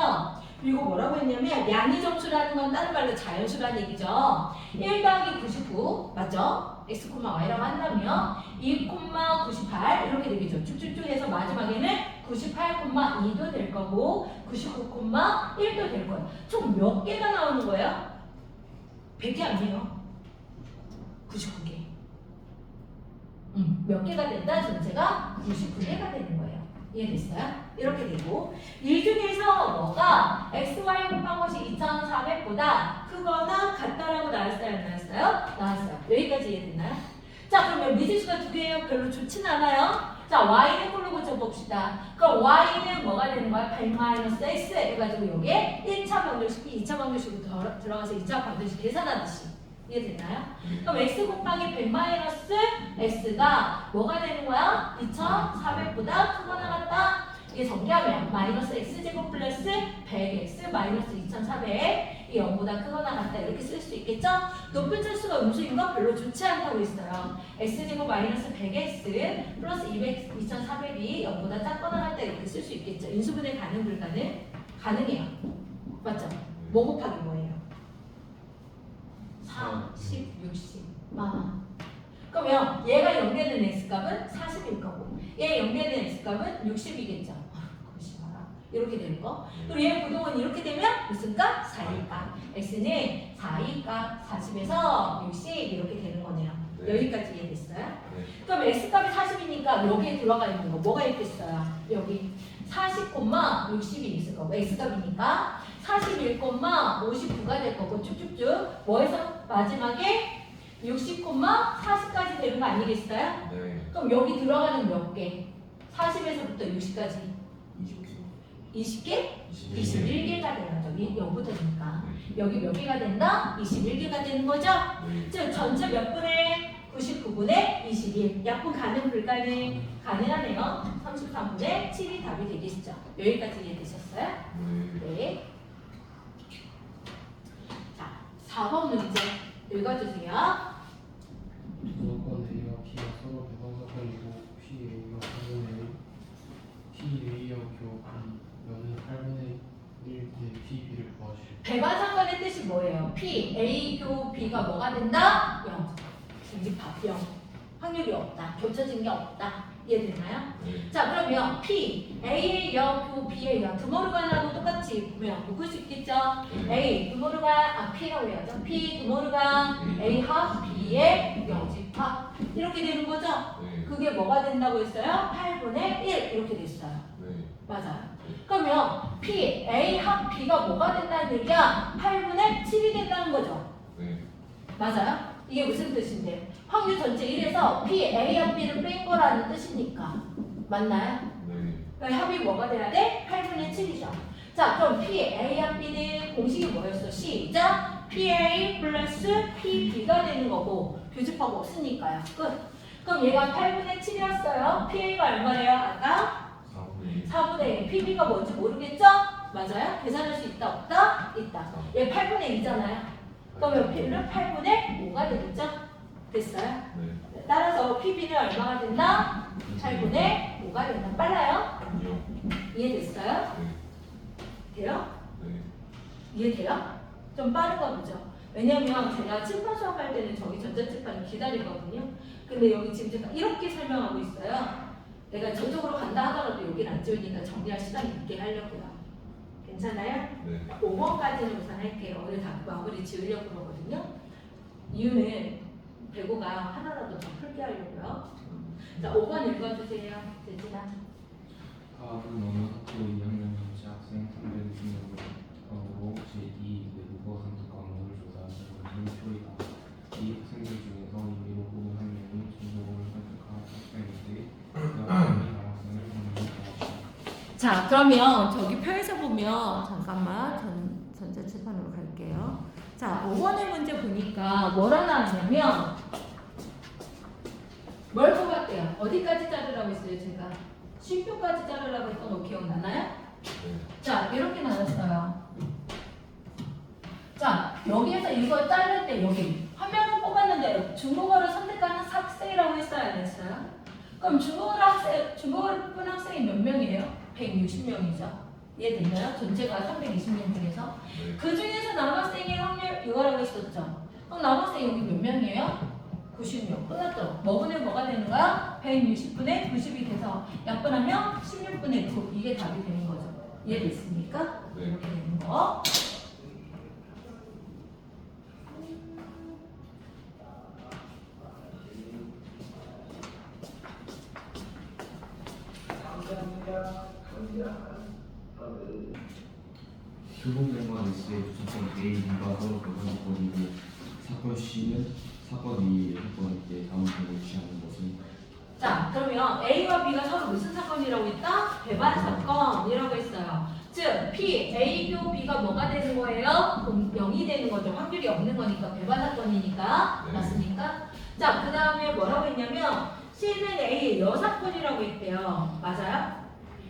S1: 그리고 뭐라고 했냐면 양의 정수라는 건 다른 말로 자연수라는 얘기죠. 1 더하기 99 맞죠? x, y라고 한다면 2, 98 이렇게 되겠죠. 쭉쭉쭉 해서 마지막에는 98,2도 될 거고 99,1도 될 거예요. 총 몇 개가 나오는 거예요? 100개 아니에요. 99개. 몇 개가 된다? 전체가 99개가 되는 거예요. 이해됐어요? 이렇게 되고 이 중에서 뭐가 xy 곱한 것이 2,400보다 크거나 같다라고 나왔어요? 안 나왔어요? 나왔어요. 여기까지 이해됐나요? 자, 그러면 미지수가 두 개예요. 별로 좋진 않아요. 자, y는 꼴로 고쳐봅시다. 그럼 y는 뭐가 되는 거야? 100-x 해가지고 여기에 1차 방정식이 2차 방정식으로 들어가서 2차 방정식 계산하듯이 이해됐나요? 그럼 x 곱하기 100-x가 뭐가 되는 거야? 2,400보다 크거나 같다? 이게 정리하면 마이너스 x제곱 플러스 100x 마이너스 2,400 이 0보다 크거나 같다 이렇게 쓸 수 있겠죠? 높은 차수가 음수인 건 별로 좋지 않다고 했어요. x제곱 마이너스 100x 플러스 2,400이 0보다 작거나 같다 이렇게 쓸 수 있겠죠? 인수분해 가능 불가능? 가능해요. 맞죠? 뭐 곱하기 뭐예요? 4, 10, 60. 그러면 얘가 연계된 x값은 40일 거고 얘 연계된 x값은 60이겠죠. 그것이 봐라. 이렇게 되는 거. 그리고 얘 부동은 이렇게 되면 무슨 값? 4일값. x는 4일값 40에서 60 이렇게 되는 거네요.
S2: 네.
S1: 여기까지 이해됐어요?
S2: 네.
S1: 그럼 x값이 40이니까 여기에 들어가 있는 거 뭐가 있겠어요? 여기 40,60이 있을 거고 x값이니까 41,59가 될 거고 쭉쭉쭉 뭐해서 마지막에 60,40까지 되는 거 아니겠어요?
S2: 네.
S1: 그럼 여기 들어가는 몇 개? 40에서부터 60까지 20개? 21개가 되는 거죠. 0부터니까 여기 몇 개가 된다? 21개가 되는 거죠?
S2: 네.
S1: 즉 전체 몇 분의 99분의 21 약분 가능 불가능? 가능하네요. 33분의 7이 답이 되겠죠. 여기까지 이해되셨어요?
S2: 네.
S1: 네. 자, 4번 문제 읽어주세요.
S5: 조건 A와 B가 서로 배반사건이고 PA와 8분의 PA와 교합 B는 8분의 1의 PB를 구하시오.
S1: 배반 사건의 뜻이 뭐예요? P, A, 교, B가 뭐가 된다? 0. 중집합 0. 확률이 없다. 겹쳐진 게 없다. 이해됐나요?
S2: 네.
S1: 자, 그러면 P, A의 0, 교, B의 0. 드모르간하고 똑같이 보면 묶을 수 있겠죠? A, 드모르간, P라고 해야죠. P, 드모르간, A 합, B의 0집합. 이렇게 되는 거죠?
S2: 네.
S1: 그게 뭐가 된다고 했어요? 8분의 1 이렇게 됐어요.
S2: 네.
S1: 맞아요. 그러면 P, A 합 B가 뭐가 된다는 얘기야? 8분의 7이 된다는 거죠.
S2: 네.
S1: 맞아요? 이게 무슨 뜻인데? 확률 전체 1에서 P, A 합 B를 뺀 거라는 뜻이니까. 맞나요?
S2: 네.
S1: 그럼 합이 뭐가 돼야 돼? 8분의 7이죠. 자, 그럼 P, A 합 B는 공식이 뭐였어? 시작! PA 플러스 PB가 되는 거고 교집합 없으니까요. 끝. 그럼 얘가 8분의 7이었어요. PA가 얼마예요? 아까? 4분의 1. PB가 뭔지 모르겠죠? 맞아요? 계산할 수 있다 없다? 있다. 얘 8분의 2잖아요. 그러면 P는 8분의 5가 되겠죠? 됐어요?
S2: 네.
S1: 따라서 PB는 얼마가 된다? 8분의 5가 된다. 빨라요?
S2: 아니요.
S1: 이해됐어요?
S2: 네.
S1: 돼요?
S2: 네.
S1: 이해돼요? 좀 빠른가 보죠? 왜냐면 제가 칠판 수업할 때는 저기 전자칠판을 기다리거든요. 근데 여기 지금 제가 이렇게 설명하고 있어요. 내가 저쪽으로 간다 하더라도 여기는 안 지우니까 정리할 시간이 있게 하려고요. 괜찮아요?
S2: 네.
S1: 5번까지는 우선 할게요. 오늘 다 마무리 지으려고 그러거든요. 이유는 되고가 하나라도 더 풀게 하려고요. 자, 5번 읽어주세요. 재진아.
S5: 다음은 어느 학교 2학년 전체 학생 320명으로 제2 외국어 선택 과목을 조사한 표이다. 이 학생들 중에서 임의로 뽑은 한 명이 중국어를 선택한 학생인데 그 학생이 남학생을 선택한 것이다.
S1: 자, 그러면 저기 표에서 보면 잠깐만 전자칠판으로 갈게요. 자, 5번의 문제 보니까 뭐라 나왔냐면 뭘 뽑았대요? 어디까지 자르라고 했어요, 제가? 쉼표까지 자르라고 했던 거 기억나나요?
S2: 네.
S1: 자, 이렇게 나눴어요. 자, 여기에서 이거 자를 때 여기 한 명을 뽑았는데 중국어를 선택하는 학생이라고 했어요, 안 했어요? 그럼 중국어를 뽑은 학생이 몇 명이에요? 160명이죠. 이해됐나요? 전체가 320명 중에서.
S2: 네.
S1: 그 중에서 남학생의 확률 이거라고 했었죠. 그럼 남학생 여기 몇 명이에요? 90명. 끝났죠? 뭐분의 뭐가 되는 거야? 160분의 90이 돼서 약분하면 16분의 9. 이게 답이 되는 거죠. 이해됐습니까?
S2: 네.
S1: 이렇게 되는 거.
S4: 불공정과 S의 두 사건 A, B가 서로 교환 사건이고 사건 C는 사건 A의 사건일 때 다음 경우를 취하는 것은
S1: 자, 그러면 A와 B가 서로 무슨 사건이라고 했다? 배반 사건이라고 했어요. 즉, P, A교 B가 뭐가 되는 거예요? 0이 되는 거죠. 확률이 없는 거니까 배반 사건이니까.
S2: 네.
S1: 맞습니까? 자, 그 다음에 뭐라고 했냐면 C는 A의 여사건이라고 했대요. 맞아요?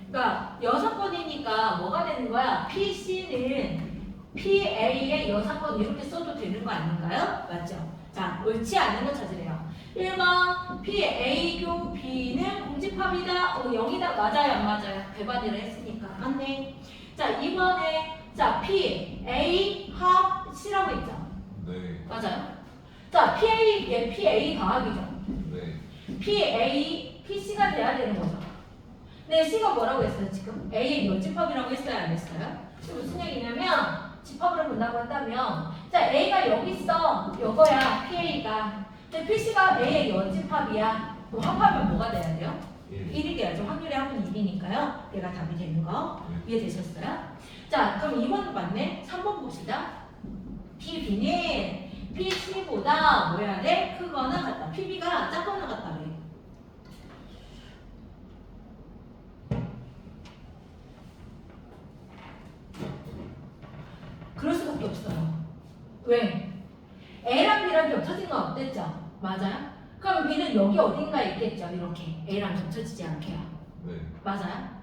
S1: 그러니까 여사건이니까 뭐가 되는 거야? PC는 PA의 여사건 이렇게 써도 되는 거 아닌가요? 맞죠? 자, 옳지 않은 거 찾으래요. 1번 PA교 B는 공집합이다. 0이다. 맞아요? 안 맞아요? 배반이라 했으니까. 맞네. 자, 2번에 자 PA 합 C라고 했죠.
S2: 네.
S1: 맞아요? 자, PA 더하기죠.
S2: 네.
S1: PC가 돼야 되는 거죠. 네, C가 뭐라고 했어요, 지금? A의 몇 집합이라고 했어요, 안 했어요? 지금 무슨 얘기냐면, 집합으로 본다고 한다면, 자, A가 여기 있어. 요거야, PA가. 근데 PC가 A의 몇 집합이야. 그럼 합하면 뭐가 돼야 돼요?
S2: 1.
S1: 1이 돼야죠. 확률이 하면 1이니까요. 얘가 답이 되는 거.
S2: 네.
S1: 이해되셨어요? 자, 그럼 2번 맞네? 3번 봅시다. PB는 PC보다 뭐 해야 돼? 크거나 같다. PB가 작거나 같다. 그래. 그럴 수밖에 없어요. 왜? A랑 B랑 겹쳐진 건 없댔죠? 맞아요? 그럼 B는 여기 어딘가에 있겠죠? 이렇게 A랑 겹쳐지지 않게요.
S2: 네.
S1: 맞아요?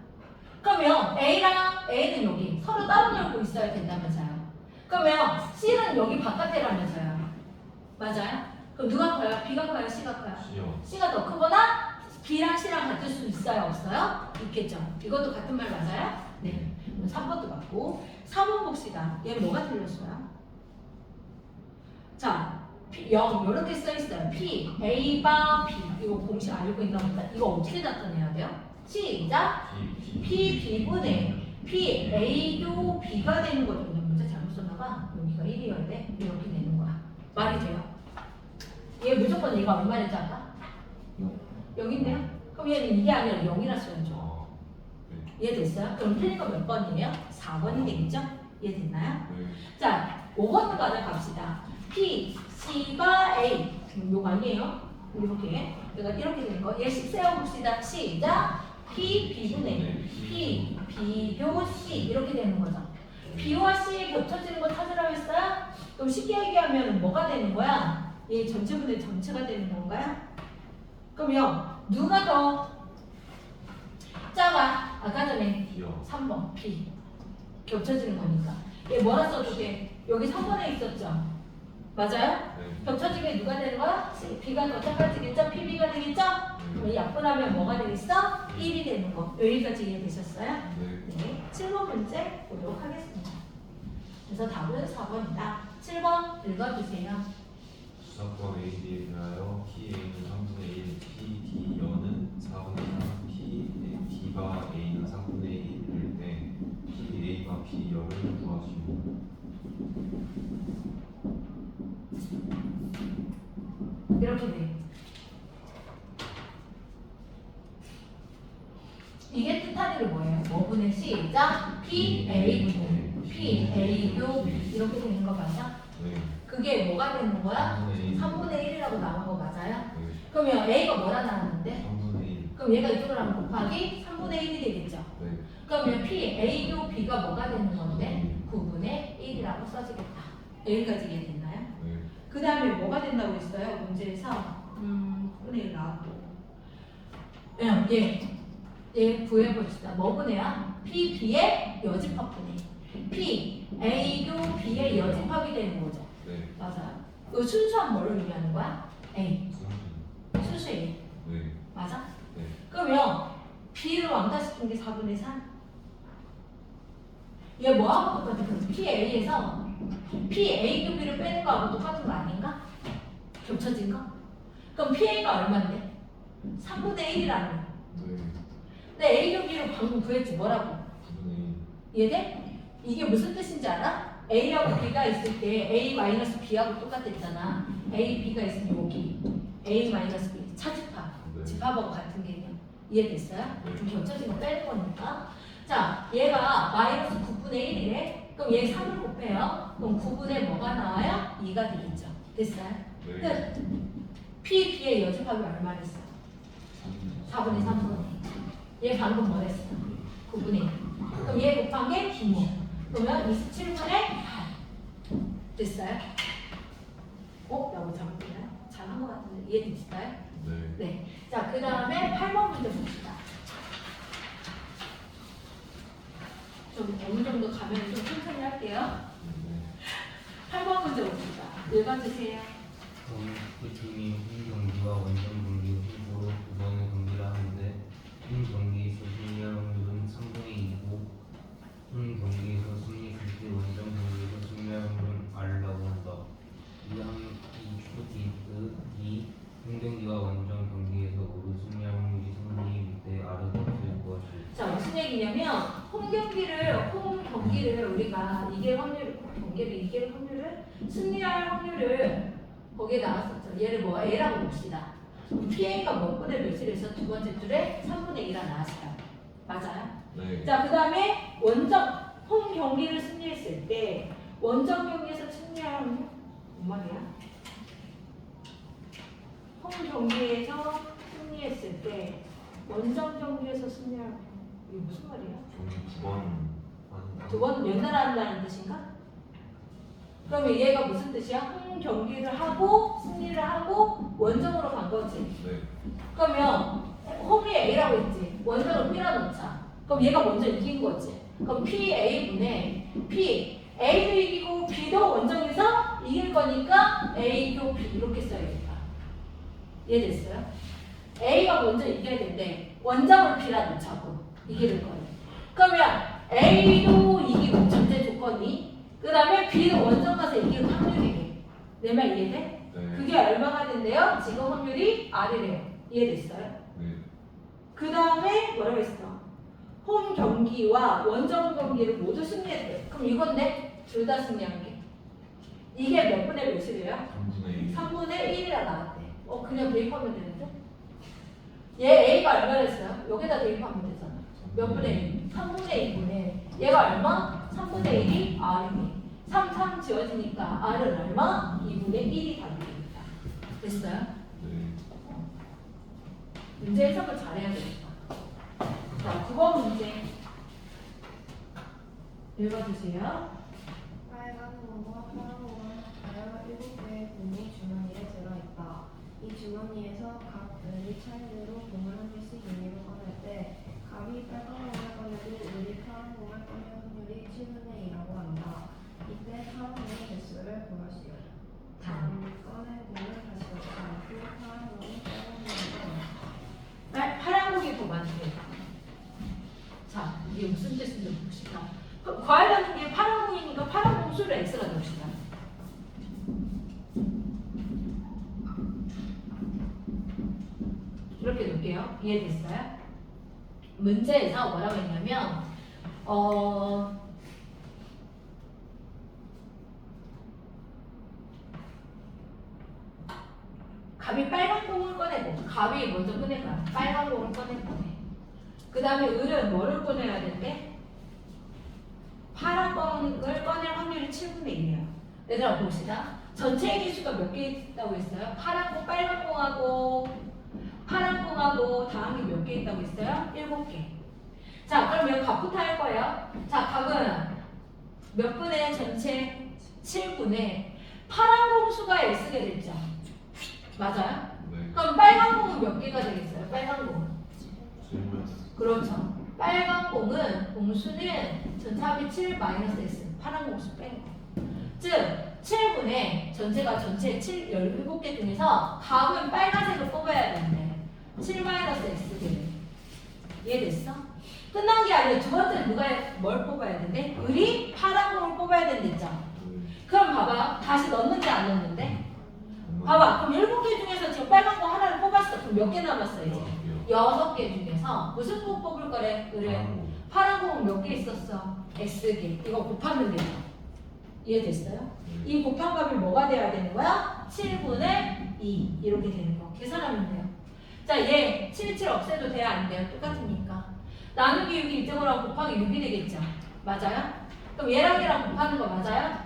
S1: 그러면 A랑 A는 여기 서로 따로 놀고 있어야 된다면서요. 그러면 C는 여기 바깥에라면서요. 맞아요? 그럼 누가 커요? B가 커요? C가 커요?
S2: C요.
S1: C가 더 크거나 B랑 C랑 같을 수 있어요? 없어요? 있겠죠? 이것도 같은 말 맞아요? 네. 그럼 3번도 맞고 4번 봅시다. 얘 뭐가 틀렸어요? 자, 0 이렇게 써 있어요. P, A바 B 이거 공식 알고 있나 보다. 이거 어떻게 나타내야 돼요? 시작. P, B분의 P, A교 B가 되는 거죠. 근데 문제 잘못 썼나봐. 여기가 1이어야 돼. 이렇게 되는 거야. 말이 돼요? 얘 무조건 얘가 얼마인지 알아? 0인데요? 그럼 얘는 이게 아니라 0이라 써야죠.
S2: 네.
S1: 이해됐어요? 그럼 틀린 거 몇 번이에요? 4번이 되겠죠? 이해됐나요?
S2: 네.
S1: 자, 5번 가자 갑시다. P, C가 A. 이거 아니에요? 이렇게. 그러니까 이렇게 되는 거. 얘식 세워봅시다. 시작. P, B분의 P, B교 C. 이렇게 되는 거죠. B와 C 겹쳐지는 거 찾으라고 했어요? 그럼 쉽게 얘기하면 뭐가 되는 거야? 얘 전체분의 전체가 되는 건가요? 그러면 누가 더 작아? 아까 전에
S2: B요.
S1: 3번 B 겹쳐지는 거니까 얘 뭐라 써도 돼? 여기 3번에 있었죠? 맞아요?
S2: 네.
S1: 겹쳐지게 누가 되는 거야? B가 더 작아지겠죠? PB가 되겠죠? 그럼 이 약분하면 뭐가 되겠어? 1이 되는 거. 여기까지 이해되셨어요?
S2: 네.
S1: 네. 7번 문제 보도록 하겠습니다. 그래서 답은 4번이다. 7번 읽어주세요.
S2: 수사권 AB에 대하여 PA는 3분의 1, PD여는 4분의 3, PD가 A는 3분의 1일 때 PA가 B여를 구하시오.
S1: 이렇게 돼. 이게 뜻하는 게 뭐예요? 뭐분의 시작 P A 분의 P A 교 B 이렇게 되는 거 맞아?
S2: 네.
S1: 그게 뭐가 되는 거야?
S2: 3분의 1.
S1: 3분의 1이라고 나온 거 맞아요?
S2: 네.
S1: 그러면 A가 뭐라 나왔는데?
S2: 3분의 1.
S1: 그럼 얘가 이쪽으로 하면 곱하기 3분의 1이 되겠죠?
S2: 네.
S1: 그러면 P A 교 B가 뭐가 되는 건데? 9분의 1이라고 써지겠다. 여기까지 이해됐나요?
S2: 네.
S1: 그 다음에 뭐가 된다고 했어요? 문제에서 9분의 1 나왔고 얘 구해봅시다. 뭐 분해야? P, B의 여집합분해. P, A 교 B의 여집합이 되는 거죠.
S2: 네.
S1: 맞아요. 그 순수한 뭐를 의미하는 거야? A. 순수 A.
S2: 네.
S1: 맞아?
S2: 네.
S1: 그러면 B를 왕따시킨 게 4분의 3. 얘 뭐하고 똑같아? 그래서 PA에서 PA 교 B를 빼는 거하고 똑같은 거 아닌가? 겹쳐진 거? 그럼 PA가 얼마인데? 3분의 1이라는 거.
S2: 네.
S1: 근데 A 교 B를 방금 구했지 뭐라고?
S2: 9분의 1.
S1: 이해돼? 이게 무슨 뜻인지 알아? A하고 B가 있을 때 A-B하고 똑같았잖아. A, B가 있으면 여기 A-B 차집합.
S2: 네.
S1: 집합하고 같은 개념. 이해됐어요?
S2: 네.
S1: 좀 겹쳐진 거 빼는 거니까. 자, 얘가 마이너스 9분의 1이래. 그럼 얘 3을 곱해요. 그럼 9분의 뭐가 나와요? 2가 되겠죠. 됐어요?
S2: 네.
S1: 끝. P, B의 여집합이 얼마겠어? 4분의 3분의 1. 얘 방금 뭐 했어? 9분의 1. 그럼 얘 곱한 게 9. 그러면 27분의 8. 됐어요? 라고 적었나요? 잘한 것 같은데 이해되실까요?
S2: 네.
S1: 네. 자, 그 다음에 8번 문제 봅시다. 좀 어느 정도 가면 좀 천천히 할게요.
S2: 네.
S1: 8번 문제 봅시다. 읽어주세요.
S6: 그 팀이 홈 경기와 원정 경기 홈으로 두 번의 경기를 하는데 홈 경기에서 승리할 확률은 3분의 2이고 홈 경기에서 승리했을 때 원정 경기에서 승리할 확률은 R라고 한다. 이 슈퍼티드 2. 홈 경기와 원정 경기에서 모두 승리할 확률이 승리일 때 R은 없을 것이.
S1: 자, 무슨 얘기냐면 홈 경기를 우리가 이길 확률을 승리할 확률을 거기에 나왔었죠. 얘를 뭐 A라고 봅시다. PA가 몇 분의 몇이래서 두 번째 줄에 3분의 2가 나왔어요. 맞아요?
S2: 네.
S1: 자, 그 다음에 홈 경기를 승리했을 때 원정 경기에서 승리할 확률 뭔 말이야? 홈 경기에서 승리했을 때 원정 경기에서 승리할 확률 이게 무슨 말이야?
S2: 경기 2번 하는.
S1: 두 번 연달아 한다는 뜻인가? 그러면 얘가 무슨 뜻이야? 홈 경기를 하고 승리를 하고 원정으로 간 거지.
S2: 네.
S1: 그러면 홈이 A라고 했지. 원정을 B라 놓자. 그럼 얘가 먼저 이긴 거지. 그럼 PA분의 P A도 이기고 B도 원정에서 이길 거니까 A 교 B 이렇게 써야겠다. 이해됐어요? A가 먼저 이겨야 된대. 원정을 B라 놓자고 이기는 거예요. 그러면 A도 이기고 전제 조건이 그 다음에 B는 원정 가서 이길 확률이래. 내 말 이해돼?
S2: 네.
S1: 그게 얼마가 된대요? 지금 확률이 R이래요. 이해됐어요?
S2: 네.
S1: 그 다음에 뭐라고 했어? 홈 경기와 원정 경기를 모두 승리했대. 그럼 이건데 둘 다 승리한 게 이게 몇 분의 몇이래요?
S2: 3분의 1.
S1: 3분의 1이라 나왔대. 그냥 대입하면 되는데? 얘 A가 얼마랬어요? 여기다 대입하면 되잖아. 몇 분의 1? 3분의 2분의 얘가 얼마? 3분의 1이 R이네. 3 지워지니까 R은 얼마? 2분의 1이 답입니다. 됐어요?
S2: 네.
S1: 문제 해석을 잘해야 되겠다. 자, 9번 문제 읽어주세요.
S3: 빨간 공과 파란 공을 합하여 7개의 공이 주머니에 들어있다. 이 주머니에서 각들이 차례대로 공을 한 개씩 유리로 꺼낼 때 각이 빨간 공을 꺼내도 유리 파란 공을 꺼낼 확률이 7분의 2라고 한다. 이때 파란 공의 개수를 구하시오. 꺼낸 공을 다시 넣지 않고 파란 공이 빨간 공을
S1: 파란 공이 더 많대. 자, 이게 무슨 뜻인지 봅시다. 과일하는 게 파란 공이니까 파란 공 수를 X가 넣읍시다. 이렇게 놓을게요. 이해됐어요? 문제에서 뭐라고 했냐면 답이 빨간 공을 꺼내고 갑이 먼저 꺼낼 거야. 빨간 공을 꺼내. 그 다음에 을은 뭐를 꺼내야 되는데? 파란 공을 꺼낼 확률이 7분의 1이에요. 얘들아 봅시다. 전체 개수가 몇 개 있다고 했어요? 파란 공, 빨간 공하고 파란 공하고 다음이 몇 개 있다고 했어요? 7개. 자, 그럼 여기 갑부터 할 거예요. 자, 갑은 몇 분의 전체 7분의 파란 공 수가 S가 됐죠? 맞아요?
S2: 네.
S1: 그럼 빨간 공은 몇 개가 되겠어요? 빨간 공은?
S2: 질문.
S1: 그렇죠. 빨간 공은 공수는 전차합이 7 마이너스 S 파란 공수 빼는 거. 즉 7분의 전체가 전체 17개 중에서 갑은 빨간색을 뽑아야 되는데 7 마이너스 S개를 이해됐어? 끝난 게 아니라 두 번째는 누가 뭘 뽑아야 되는데? 을이 파란 공을 뽑아야 된댔죠? 그럼 봐봐. 다시 넣는지 안 넣는데? 봐봐. 그럼 7개 중에서 지금 빨간 거 하나를 뽑았어. 그럼 몇 개 남았어 이제? 6개 중에서 무슨 공 뽑을 거래? 을에 파란 공은 몇 개 있었어? X개. 이거 곱하면 되죠. 이해됐어요? 이 곱한 값이 뭐가 돼야 되는 거야? 7분의 2 이렇게 되는 거. 계산하면 돼요. 자, 얘 7 없애도 돼야 안 돼요? 똑같으니까. 나누기 6이 1등으로 하고 곱하기 6이 되겠죠? 맞아요? 그럼 얘랑 얘랑 곱하는 거 맞아요?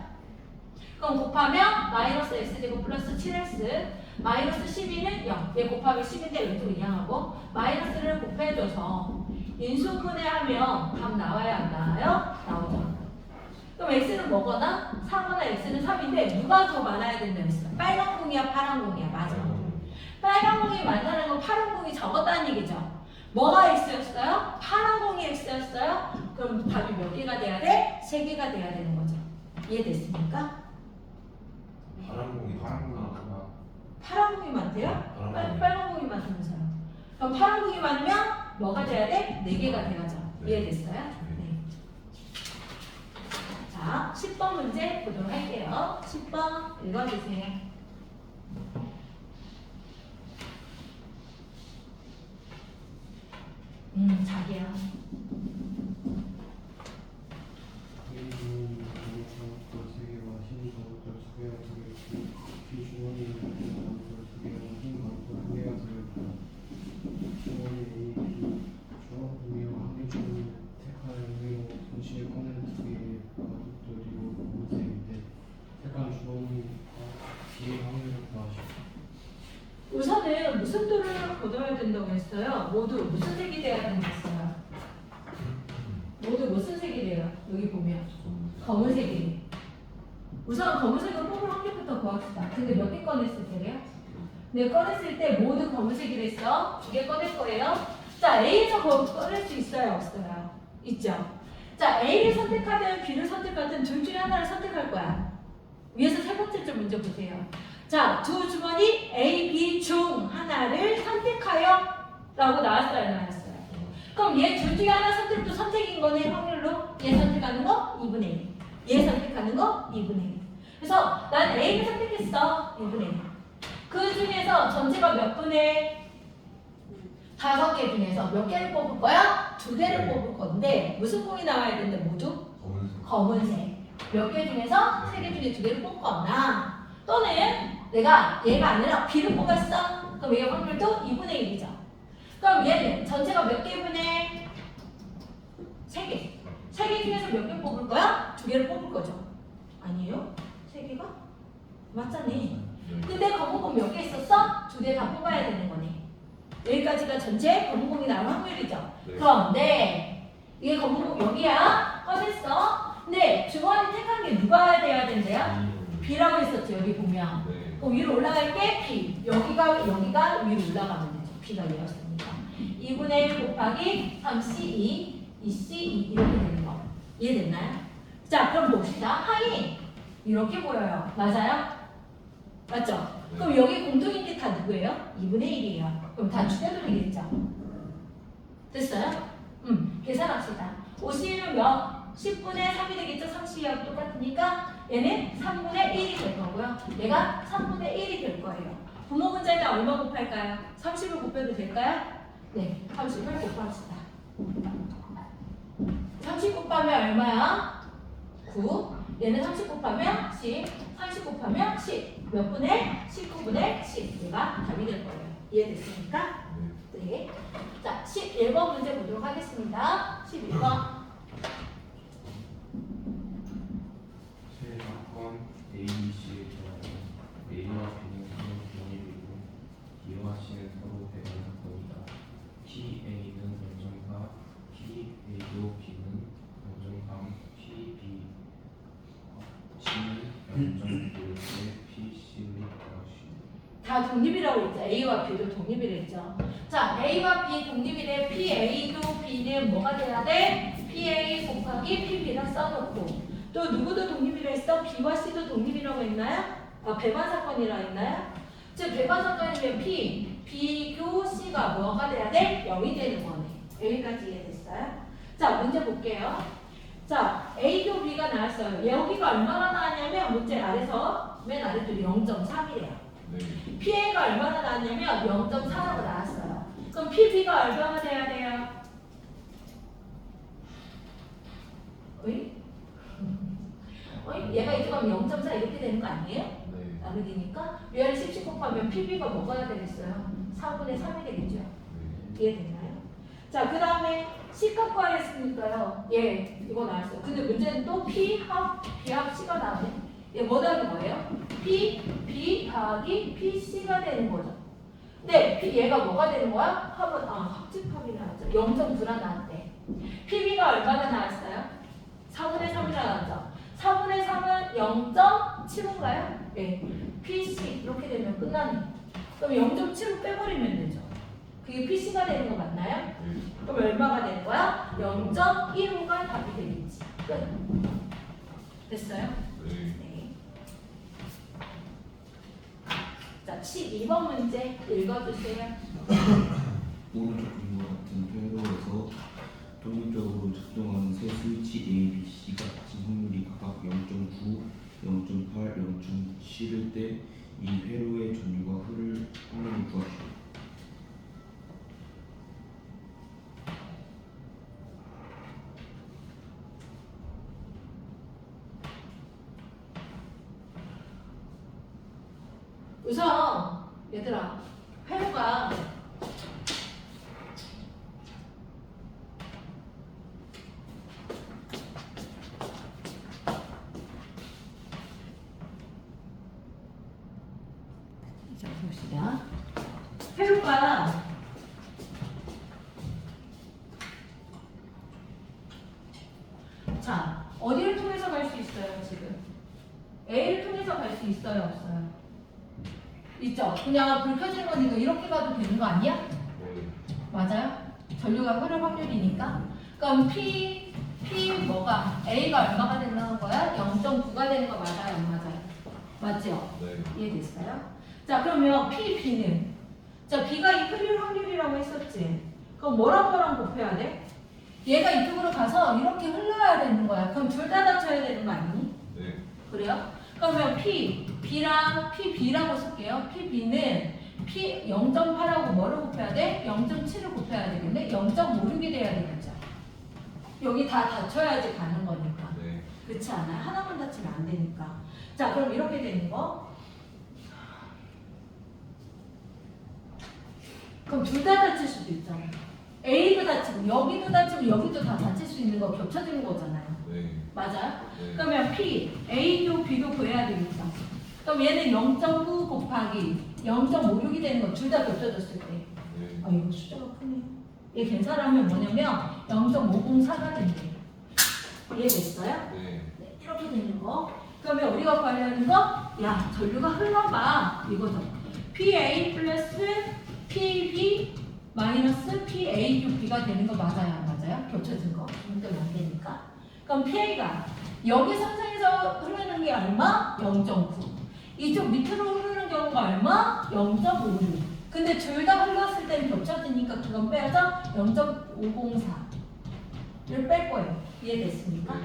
S1: 그럼 곱하면 마이너스 x제곱 플러스 7x 마이너스 12는 0. 얘 곱하기 10인데 왼쪽으로 이항하고 마이너스를 곱해줘서 인수분해하면 답 나와야 안 나와요? 나오죠. 그럼 x는 뭐거나 4거나 x는 3인데 누가 더 많아야 된다고 했어요? 빨간 공이야 파란 공이야? 맞아. 빨간 공이 많다는 건 파란 공이 적었다는 얘기죠. 뭐가 x였어요? 파란 공이 x였어요? 그럼 답이 몇 개가 돼야 돼? 3개가 돼야 되는 거죠. 이해됐습니까?
S2: 파란 공이
S1: 파란 공이 많대요?
S2: 파란 공이.
S1: 빨간 공이 많다면서요. 그럼 파란 공이 많으면 뭐가 돼야 돼? 4개가 돼야죠.
S2: 네.
S1: 이해됐어요? 네. 자, 10번 문제 보도록 할게요. 10번 읽어주세요. 자기야. 우선은 무슨 도를 거둬야 된다고 했어요? 모두 무슨 색이 돼야 된다고 했어요? 모두 무슨 색이 돼요? 여기 보면 검은색이. 우선 검은색을 뽑을 확률부터 구합시다. 근데 몇 개 꺼냈을 때래요? 네, 꺼냈을 때 모두 검은색이랬어. 2개 꺼낼 거예요. 자, A에서 꺼낼 수 있어요? 없어요? 있죠. 자, A를 선택하든 B를 선택하든 둘 중에 하나를 선택할 거야. 위에서 세 번째 줄 문제 보세요. 자, 두 주머니 A, B 중 하나를 선택하여 라고 나왔어요, 안 나왔어요? 그럼 얘 둘 중에 하나 선택도 선택인 거네, 확률로. 얘 선택하는 거 2분의 1. 얘 선택하는 거 2분의 1. 그래서 난 A를 선택했어, 1분의 1. 그 중에서 전체가 몇 분의 5개 중에서 몇 개를 뽑을 거야? 2개를 뽑을 건데 무슨 공이 나와야 되는데 모두? 검은색. 몇 개 중에서 3개 중에 2개를 뽑거나 또는 내가 얘가 아니라 B를 뽑았어. 그럼 얘 확률도 2분의 1이죠. 그럼 얘는 전체가 몇 개분의 3개. 3개 중에서 몇 개 뽑을 거야? 2개를 뽑을 거죠. 아니에요? 3개가? 맞잖니. 근데 검은공 몇 개 있었어? 2개 다 뽑아야 되는 거네. 여기까지가 전체 검은공이 나올 확률이죠.
S2: 네.
S1: 그런데 이게 검은공 여기야. 꺼냈어. 근데 주머니 택한 게 누가 돼야 된대요? B라고 했었죠. 여기 보면.
S2: 네.
S1: 그럼 위로 올라갈 게 B. 여기가 위로 올라가면 되죠. B가 얘였으니까. 2분의 1 곱하기 3C2, 2C2 이렇게 되는 거. 이해됐나요? 자, 그럼 봅시다. 항이 이렇게 보여요. 맞아요? 맞죠?
S2: 네.
S1: 그럼 여기 공통인 게 다 누구예요? 2분의 1이에요. 그럼 다 죽여도 되겠죠? 됐어요? 계산합시다. 50이면 몇? 10분의 3이 되겠죠? 30이하고 똑같으니까 얘는 3분의 1이 될 거고요. 얘가 3분의 1이 될 거예요. 부모 분자에다 얼마 곱할까요? 30을 곱해도 될까요? 네, 30을 곱합시다. 30 곱하면 얼마야? 9. 얘는 30 곱하면 10. 30 곱하면 10. 몇 분의? 19분의 10가 답이 될 거예요. 이해됐습니까? 네. 자, 11번 문제 보도록 하겠습니다. 11번.
S5: 세 사건 A, B, C에 대하여 A와 B는 서로 비밀이고 B와 C는 서로 배반 사건이다. P, A는 원정사, P, A도 B는 원정삼, P, B, C는 원정부일 때 P, C의 무엇이
S1: 다 독립이라고 했죠. A와 B도 독립이라 했죠. 자, A와 B 독립이래. PA도 B는 뭐가 돼야 돼? PA 곱하기 PB라 써놓고 또 누구도 독립이라 했어? B와 C도 독립이라고 했나요? 배반 사건이라 했나요? 즉 배반 사건이면 P, B교 C가 뭐가 돼야 돼? 0이 되는 거네. 여기까지 이해됐어요? 자, 문제 볼게요. 자, A교 B가 나왔어요. 여기가 얼마나 나왔냐면 문제 아래서 맨 아래쪽이 0.3이래요.
S2: 네.
S1: PA가 얼마나 나왔냐면 0.4라고 나왔어요. 그럼 PB가 얼마나 돼야 돼요? 어이? 얘가 이렇게 가면 0.4 이렇게 되는 거 아니에요?
S2: 네.
S1: 나누기니까 얘를 10 곱하면 PB가 뭐가 되겠어요? 4분의 3이 되겠죠?
S2: 네.
S1: 이해됐나요? 자, 그 다음에 C값 구하랬으니까요. 예, 이거 나왔어요. 근데 문제는 또 P합, B합 C가 나오네. 얘 뭐 되는 거예요? P, B 더하기 PC가 되는 거죠. 근데 얘가 뭐가 되는 거야? 합은, 합집합이 나왔죠. 0.9라 나왔대. PB가 얼마나 나왔어요? 4분의 3이라 나왔죠. 4분의 3은 0.75인가요? 네. PC 이렇게 되면 끝나네. 그럼 0.75 빼버리면 되죠. 그게 PC가 되는 거 맞나요?
S2: 네.
S1: 그럼 얼마가 되는 거야? 0.15가 답이 되겠지. 끝. 됐어요?
S2: 네.
S1: 네. 자, 12번 문제 읽어주세요.
S4: 오른쪽 그림과 같은 회로에서 독립적으로 작동하는 세 스위치 A, B, C가 진동률이 각각 0.9, 0.8, 0.7일 때 이 회로의 전류가 흐를 확률을 구하시오.
S1: 우선 얘들아, 회로가 자, 봅시다. 회로가 자, 어디를 통해서 갈 수 있어요, 지금? A를 통해서 갈 수 있어요, 없어요? 있죠? 그냥 불 켜지는 거니까 이렇게 가도 되는 거 아니야?
S2: 네.
S1: 맞아요? 전류가 흐를 확률이니까. 그럼 P 뭐가? A가 얼마가 되는 거야? 0.9가 되는 거 맞아요? 안 맞아요? 맞죠?
S2: 네.
S1: 이해됐어요? 자, 그러면 B는 자, B가 이 흐를 확률이라고 했었지. 그럼 뭐랑 곱해야 돼? 얘가 이쪽으로 가서 이렇게 흘러야 되는 거야. 그럼 둘 다 닫혀야 되는 거 아니니?
S2: 네.
S1: 그래요? 그러면 B랑 PB라고 쓸게요. PB는 P 0.8하고 뭐를 곱해야 돼? 0.7을 곱해야 되겠네? 0.56이 돼야 되겠죠. 여기 다 닫혀야지 가는 거니까.
S2: 네.
S1: 그렇지 않아요? 하나만 닫히면 안 되니까. 자, 그럼 이렇게 되는 거. 그럼 둘 다 닫힐 수도 있잖아요. A도 닫히고 여기도 닫히고 여기도 다 닫힐 수 있는 거 겹쳐지는 거잖아요.
S2: 네.
S1: 맞아요?
S2: 네.
S1: 그러면 P, A도 B도 구해야 되니까. 그럼 얘는 0.9 곱하기 0.56이 되는 거 둘 다 겹쳐졌을 때.
S2: 네.
S1: 이거 숫자가 크네요. 얘 계산하면 뭐냐면 0.504가 된대. 이해됐어요?
S2: 네.
S1: 네, 이렇게 되는 거. 그러면 우리가 구하려는 거, 야, 전류가 흘러봐. 이거죠. PA 플러스 PB 마이너스 PAQB가 되는 거 맞아요? 안 맞아요? 겹쳐진 거. 그러니까 안 되니까. 그럼 PA가 여기 상상에서 흐르는 게 얼마? 0.9. 이쪽 밑으로 흐르는 경우가 얼마? 0.56. 근데 둘 다 흘렀을 때는 겹쳐지니까 그건 빼서 0.504를 뺄 거예요. 이해됐습니까?
S2: 네.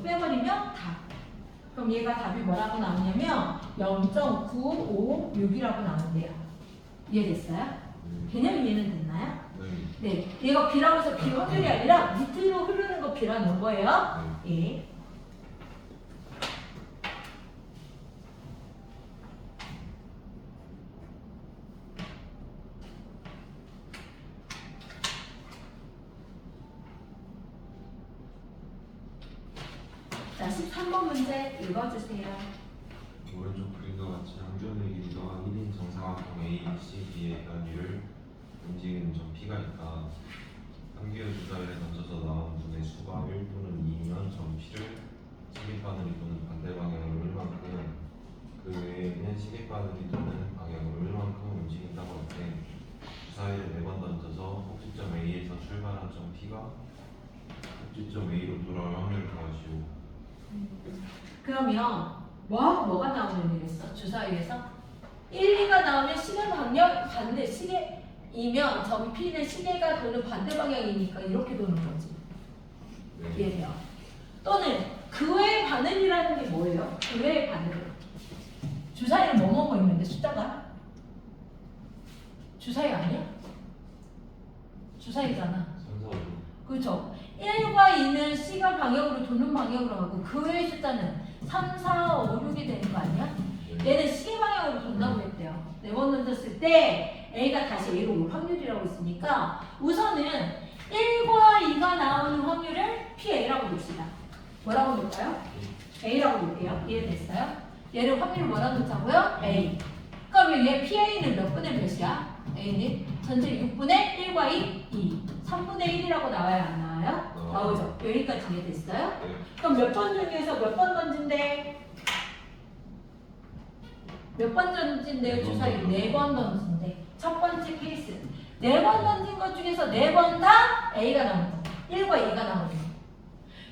S1: 빼버리면 답. 그럼 얘가 답이 뭐라고 나오냐면 0.956이라고 나온대요. 이해됐어요? 개념 이해는 됐나요?
S2: 네.
S1: 네. 얘가 B라고 해서 B 확률이 아니라 밑으로 흐르는 거 B라는 거예요. 예. 13번 문제 읽어주세요.
S2: 오른쪽 그림과 같이 항변의 길이가 1인 정사각형 A, C, B의 단위를 움직이는 점 P가 있다. 한 개의 주사위를 던져서 나온 분의 수가 1 또는 2면 점 P를 시계바늘이 도는 반대 방향으로 1만큼, 그 외에는 시계바늘이 도는 방향으로 1만큼 움직인다고 할 때 주사위를 4번 던져서 꼭지점 A에서 출발한 점 P가 꼭지점 A로 돌아올 확률을 구하시오.
S1: 그러면 뭐가 나오면 이랬어? 주사위에서 1, 2가 나오면 시계 방향 반대 시계이면 점 P는 시계가 도는 반대 방향이니까 이렇게 도는 거지.
S2: 네.
S1: 이해돼요? 또는 그 외의 바늘이라는 게 뭐예요? 그 외의 바늘. 주사위는 뭐뭐 있는데 숫자가? 주사위 아니야? 주사위잖아.
S2: 3, 4, 5.
S1: 그렇죠. 1과 2는 C가 방향으로 도는 방향으로 가고 그 외의 숫자는 3, 4, 5, 6이 되는 거 아니야? 얘는 시계 방향으로 돈다고 했대요. 4번 던졌을 때 A가 다시 A로 올 확률이라고 했으니까 우선은 1과 2가 나오는 확률을 PA라고 봅시다. 뭐라고 볼까요? A라고 볼게요. 이해됐어요? 얘를 확률을 뭐라고 놓자고요? A. 그러면 얘 PA는 몇 분의 몇이야? A는 전체 6분의 1과 2, 3분의 1이라고 나와야 안 나와요? 나오죠. 여기까지 이해됐어요?
S2: 네.
S1: 그럼 몇 번 중에서 몇 번 던진대? 몇 번 던진대요? 주사위 4번 던진대. 첫 번째 케이스 4번 던진 것 중에서 4번 다 A가 나오는 거 1과 2가 나오는 거.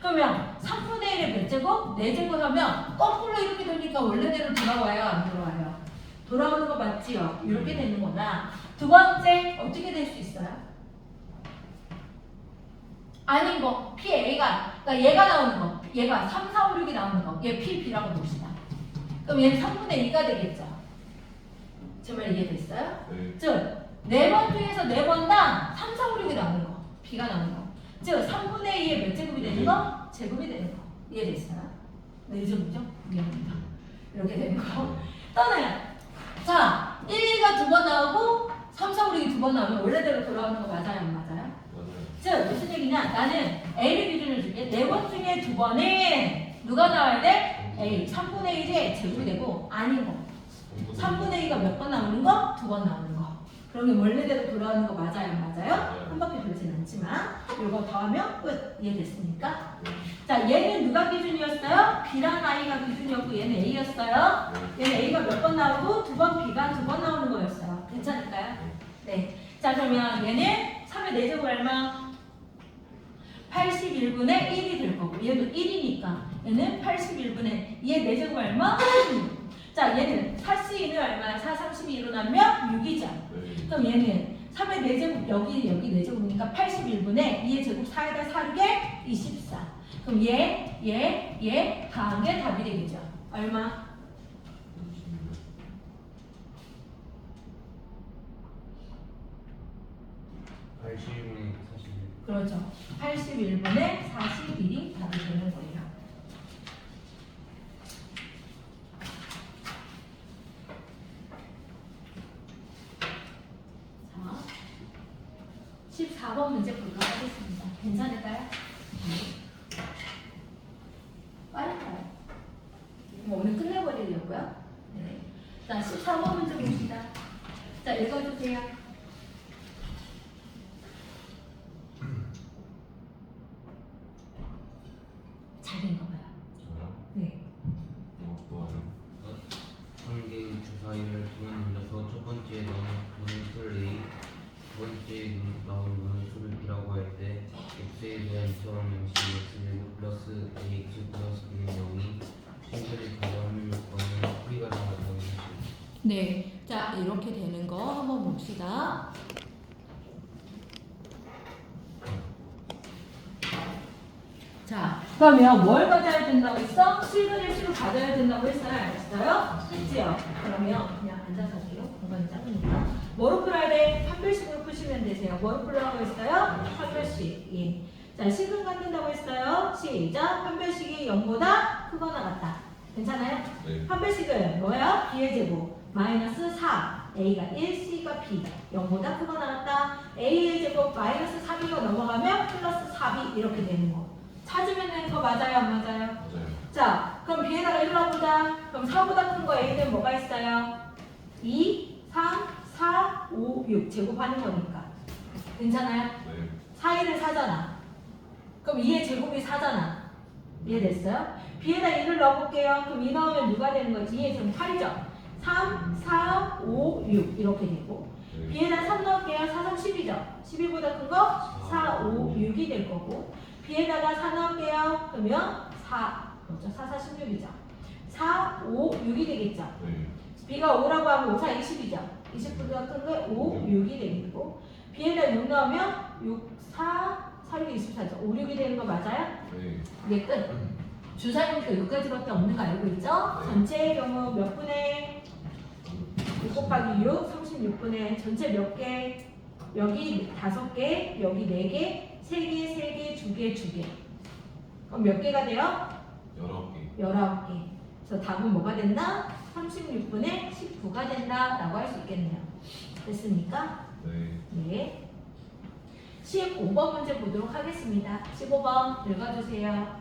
S1: 그러면 3분의 1의 몇 제곱? 4제곱 하면 거꾸로 이렇게 되니까 원래대로 돌아와요? 안 돌아와요? 돌아오는 거 맞지요? 이렇게 되는 거나 두 번째 어떻게 될 수 있어요? 아닌 거 PA가 그러니까 얘가 나오는 거 얘가 3, 4, 5, 6이 나오는 거 얘 PB라고 봅시다. 그럼 얘는 3분의 2가 되겠죠? 제 말 이해됐어요?
S2: 네.
S1: 즉 4번 중에서 4번당 3, 4, 5, 6이 나오는 거 B가 나오는 거 즉 3분의 2의 몇 제곱이 되는 거? 제곱이 되는 거 이해됐어요? 네 점이죠? 미안합니다. 이렇게 되는 거 또는 자 1, 2가 2번 나오고 3, 4, 5, 6이 2번 나오면 원래대로 돌아오는 거 맞아요? 안 맞아요?
S2: 맞아요.
S1: 즉 무슨 얘기냐 나는 A를 기준으로 줄게 4번 중에 2번은 누가 나와야 돼? A 3분의 1의 제곱이 되고 아닌 거 3분의 2가 몇 번 나오는 거? 2번 나오는 거 그러면 원래대로 돌아오는 거 맞아요? 안 맞아요? 한 바퀴 돌진 않지만 이거 더하면 끝 이해됐습니까? 자 얘는 누가 기준이었어요? B랑 I가 기준이었고 얘는 A였어요 얘는 A가 몇 번 나오고 2번 B가 2번 나오는 거였어요 괜찮을까요? 네. 자 그러면 얘는 3의 4제곱 얼마? 81분의 1이 될 거고 얘도 1이니까 얘는 81분의 2의 4제곱 얼마? 16. 자 얘는 4C2는 얼마야? 4, 32로 나누면 6이죠.
S2: 네.
S1: 그럼 얘는 3의 4제곱 여기 4제곱이니까 81분의 2의 제곱 4에다 4개 24. 그럼 얘 다한 게 답이 되겠죠. 얼마?
S6: 81분의 41.
S1: 그렇죠. 81분의 41이 답이 되는 거예요. 자, 14번 문제 볼까 하겠습니다. 괜찮을까요? 빠를까요? 오늘 끝내버리려고요. 네. 자, 14번 문제 봅시다. 자, 읽어주세요. 잘 읽어봐요.
S2: 저요?
S1: 네.
S2: 또 하요?
S6: 한 개의 주사위를 두번 던져서 첫 번째에 나오는 수를 A, 두 번째에 나오는 수를 B라고 할 때 x에 대한 이처럼 양식이 x제곱 플러스 ax 플러스 b는 0이 실제를 가져오는 요건은 풀이가 나왔다는 것이죠.
S1: 네. 자, 이렇게 되는 거 한번 봅시다. 자, 그러면 뭘 가져야 된다고 했어? 실근의 수를 가져야 된다고 했어요? 안 했어요? 했지요? 그러면 그냥 앉아서 할게요. 공간이 작으니까. 뭐로 풀어야 돼? 판별식으로 푸시면 되세요. 뭐로 풀라고 했어요? 판별식. 예. 자, 실근 갖는다고 했어요. 시작. 판별식이 0보다 크거나 같다. 괜찮아요?
S2: 네.
S1: 판별식은 뭐야? B의 제곱 마이너스 4 A가 1, C가 B 0보다 크거나 같다. A의 제곱 마이너스 3이가 넘어가면 플러스 4B 이렇게 되는 거 찾으면 되는 거 맞아요? 안 맞아요?
S2: 맞아요.
S1: 자 해보자. 그럼 4보다 큰 거 A는 뭐가 있어요? 2, 3, 4, 5, 6 제곱하는 거니까. 괜찮아요?
S2: 네.
S1: 4, 1은 4잖아. 그럼 2의 제곱이 4잖아. 이해됐어요? B에다 2를 넣어볼게요. 그럼 2 넣으면 누가 되는 거지? 2의 제곱 8이죠? 3, 4, 5, 6 이렇게 되고
S2: 네.
S1: B에다 3 넣을게요. 4, 3, 10이죠? 12보다 큰 거 4, 5, 6이 될 거고 B에다가 4 넣을게요. 그러면 4, 그렇죠? 4, 4, 16이죠? 4, 5, 6이 되겠죠?
S2: 네.
S1: B가 5라고 하면 5, 4, 20이죠? 20보다 큰 거 5, 6이 되겠고 B에다 6 넣으면 6, 4, 4, 6, 24죠? 5, 6이 되는 거 맞아요?
S2: 네.
S1: 이게 끝. 주사니까 여기까지밖에 없는 거 알고 있죠? 전체의 경우 몇 분의 6 곱하기 6, 36분의 전체 몇 개? 여기 5개, 여기 4개, 3개, 3개, 2개, 2개. 그럼 몇 개가 돼요?
S2: 19개.
S1: 19개. 그래서 답은 뭐가 된다? 36분의 19가 된다라고 할 수 있겠네요. 됐습니까?
S2: 네.
S1: 네. 15번 문제 보도록 하겠습니다. 15번 읽어주세요.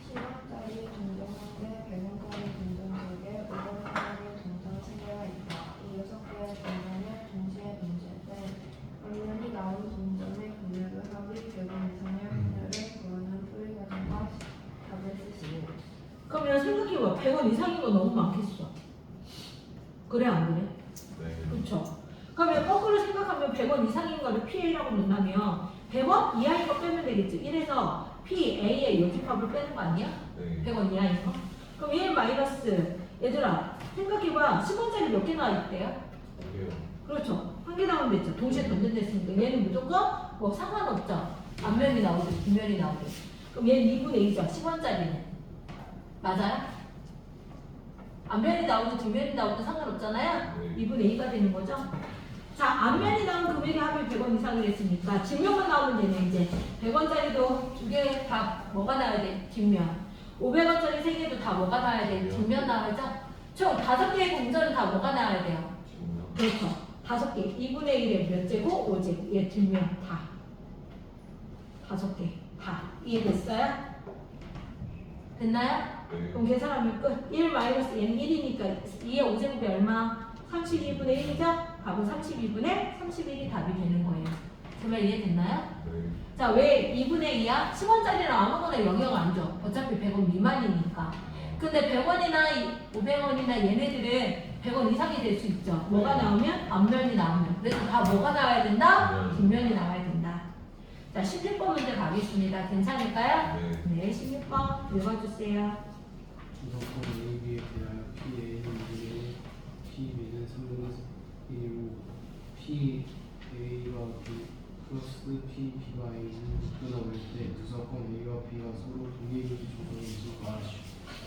S3: 10원짜리 동전 1개, 100원짜리 동전 2개, 500원짜리 동전 3개가 있다. 이 6개의 동전을 동시에 던질 때 앞면이 나온 동전의 금액을 합이 100원 이상의 확률을 구하는 풀이 과정과 답을 쓰시오.
S1: 그러면 생각해봐. 100원 이상인 거 너무 많겠어. 그래 안 그래?
S2: 네.
S1: 그렇죠. 그러면 거꾸로 생각하면 100원 이상인 거를 PA라고 놓는다면 100원 이하인 거 빼면 되겠지. 이래서 PA의 요집합을 빼는 거 아니야?
S2: 네.
S1: 100원 이하인 거. 그럼 1 마이너스 얘들아 생각해봐. 10원짜리 몇 개 나와 있대요?
S2: 여기요.
S1: 그렇죠. 한 개 나오면 됐죠. 동시에 던전됐으니까 얘는 무조건 뭐 상관없죠. 앞면이 나오든 뒷면이 나오든. 그럼 얘는 2분의 2죠. 10원짜리는. 맞아요? 앞면이 나오든 뒷면이 나오든 상관없잖아요.
S2: 네.
S1: 2분의 2가 되는 거죠. 자, 앞면이 나온 금액의 합이 100원 이상이랬으니까 뒷면만 나오면 되네. 이제 100원짜리도 2개 다 뭐가 나와야 돼? 뒷면. 500원짜리 3개도 다 뭐가 나와야 돼? 뒷면 나와야죠. 총 5개의 동전은 다 뭐가 나와야 돼요?
S2: 지금요?
S1: 그렇죠. 5개. 2분의 1에 몇 제곱? 5제곱. 얘 뒷면 다. 5개. 다. 이해됐어요? 됐나요?
S2: 네.
S1: 그럼 계산하면 끝. 1 마이너스 얘는 1이니까 2의 5제곱이 얼마? 32분의 1이죠? 답은 32분의 31이 답이 되는 거예요. 정말 이해됐나요?
S2: 네.
S1: 자, 왜 2분의 2야? 10원짜리는 아무거나 영향 안 줘. 어차피 100원 미만이니까. 근데 100원이나 500원이나 얘네들은 100원 이상이 될 수 있죠. 뭐가 나오면? 앞면이 나오면. 그래서 다 뭐가 나와야 된다? 뒷면이 나와야 된다. 자, 16번 문제 가겠습니다. 괜찮을까요?
S2: 네.
S1: 네, 16번 읽어주세요.
S7: 주소권 AB에 대하여 PA는 2의 PB는 3분의 1이고 PA와 B 플러스 PB가 A는 끊어낼 때 두 사건 A와 B가 서로 동일인지 조정인지 말하시오.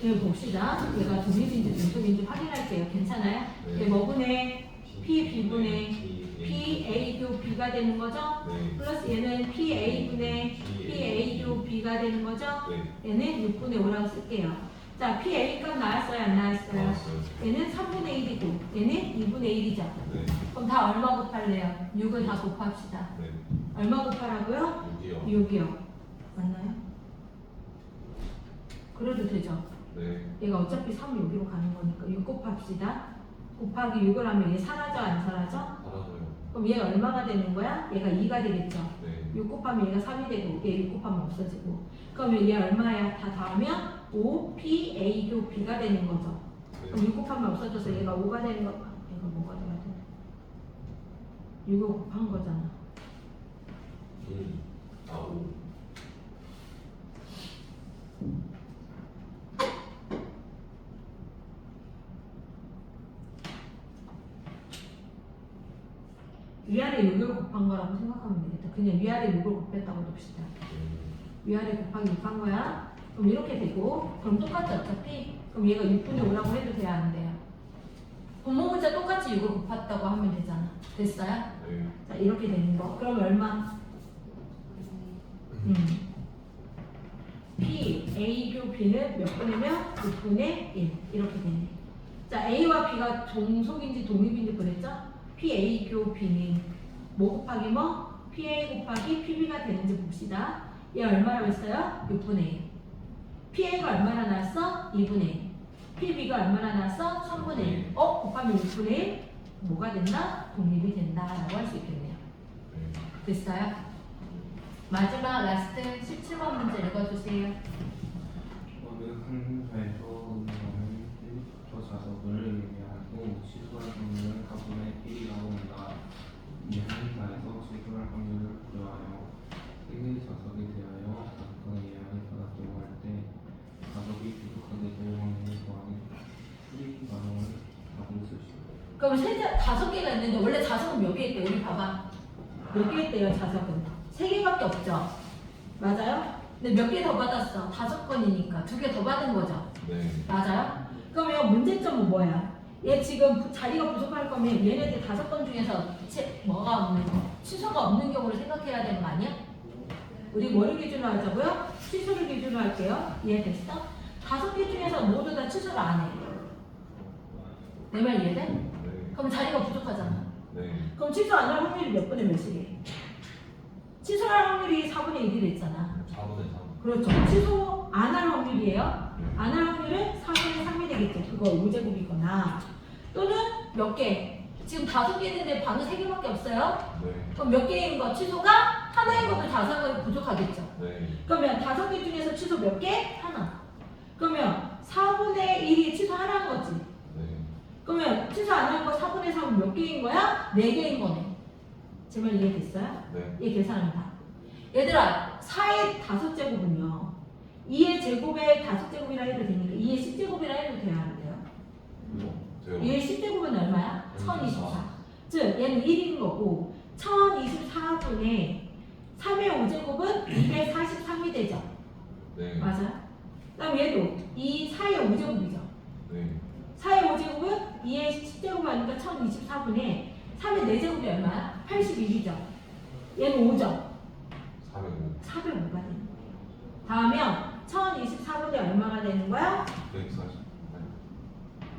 S1: 여기 봅시다. 얘가 독립인지 중립인지 확인할게요. 괜찮아요?
S2: 네.
S1: 얘 뭐분의 P, B분의
S2: P,
S1: P, A, 교 B가 되는 거죠?
S2: 네.
S1: 플러스 얘는 P, A분의 P, A, 교 B가 되는 거죠?
S2: 네.
S1: 얘는 6분의 5라고 쓸게요. 자, P, A 값 나왔어요? 안 나왔어요?
S2: 나왔어요.
S1: 얘는 3분의 1이고 얘는 2분의 1이죠?
S2: 네.
S1: 그럼 다 얼마 곱할래요? 6을 다 곱합시다.
S2: 네.
S1: 얼마 곱하라고요?
S2: 6이요.
S1: 6이요. 맞나요? 그래도 되죠?
S2: 네.
S1: 얘가 어차피 3이 여기로 가는 거니까 6 곱합시다. 곱하기 6을 하면 얘 사라져 안 사라져?
S2: 알아서요.
S1: 그럼 얘 얼마가 되는 거야? 얘가 2가 되겠죠?
S2: 네.
S1: 6 곱하면 얘가 3이 되고 얘 6 곱하면 없어지고 그러면 얘 얼마야? 다 더하면 5, P, A, 교 B가 되는 거죠. 그럼 6 곱하면 없어져서 얘가 5가 되는 거 얘가 뭐가 돼야 돼? 6을 곱한 거잖아.
S2: 1, 4, 5.
S1: 위아래 6을 곱한 거라고 생각하면 되겠다. 그냥 위아래 6을 곱했다고 봅시다. 위아래 곱하기 6 한 거야. 그럼 이렇게 되고 그럼 똑같죠 어차피? 그럼 얘가 6분의 5라고 해도 돼야 안 돼요? 분모 문자 똑같이 6을 곱했다고 하면 되잖아. 됐어요?
S2: 네.
S1: 자 이렇게 되는 거. 그럼 얼마? P, A, 교 B는 몇 분이면 6분의 1 이렇게 되네. 자 A와 B가 종속인지 독립인지 그랬죠? P, A, 교 B는 뭐 곱하기 뭐? P, A 곱하기 P, B가 되는지 봅시다. 얘 얼마라고 했어요? 6분의 1. P, A가 얼마나 나왔어? 2분의 1. PB가 얼마나 나왔어? 1000분의 1. 곱하면 6분의 1. 뭐가 됐나? 독립이 된다라고 할 수 있겠네요.
S2: 네.
S1: 됐어요? 마지막 라스트 17번 문제 읽어주세요.
S5: 어느 한 회사에서 운영하는 1부터 자석을 예매하고 취소할 확률을 4분의 1이라고 한다. 이 한 회사에서 취소할 확률을 고려하여 3개의 자석에 대하여 5건의 예약을 받았다고 할 때 자석이 부족하게 될 확률을 구하는 수리 가능을 답으로 쓰시오.
S1: 그럼 5개가 있는데 원래 자석은 몇 개 있대요? 여기 봐봐. 몇 개 있대요 자석은? 3개밖에 없죠? 맞아요? 근데 몇 개 더 받았어? 5건이니까 2개 더 받은 거죠?
S2: 네.
S1: 맞아요? 그러면 문제점은 뭐야? 얘 지금 자리가 부족할 거면 얘네들 5건 중에서 뭐가 없는 취소가 없는 경우를 생각해야 되는 거 아니야? 우리 뭐를 기준으로 하자고요? 취소를 기준으로 할게요. 이해됐어? 5개 중에서 모두 다 취소를 안 해. 내 말 이해돼?
S2: 네.
S1: 그럼 자리가 부족하잖아.
S2: 네.
S1: 그럼 취소 안 할 확률이 몇 분의 몇이래? 취소할 확률이 4분의 1이 됐잖아.
S2: 4분의 3.
S1: 그렇죠. 취소 안 할 확률이에요.
S2: 네.
S1: 안 할 확률은 4분의 3이 되겠죠. 그거 5제곱이거나 또는 몇 개? 지금 5개 있는데 방은 3개밖에 없어요.
S2: 네.
S1: 그럼 몇 개인 거? 취소가 하나인 것도 5개 부족하겠죠.
S2: 네.
S1: 그러면 5개 중에서 취소 몇 개? 하나. 그러면 4분의 1이 취소 하나인 거지.
S2: 네.
S1: 그러면 취소 안 할 거 4분의 3은 몇 개인 거야? 4개인 거네. 제 말 이해됐어요?
S2: 네.
S1: 얘 계산합니다. 얘들아, 4의 5제곱은요. 2의 제곱에 5제곱이라 해도 되니까 2의 10제곱이라 해도 돼야 하는데요.
S2: 돼요.
S1: 2의 10제곱은 얼마야? 1024. 즉, 얘는 1인 거고 1024분의 3의 5제곱은 243이 되죠.
S2: 네.
S1: 맞아요? 그다음 얘도 4의 5제곱이죠.
S2: 네.
S1: 4의 5제곱은 2의 10제곱 하니까 1024분의 3의 4제곱이 얼마야? 81이죠. 얘는 5죠.
S2: 405.
S1: 405가 되는 거예요. 다음에 1024분의 얼마가 되는 거야?
S2: 140.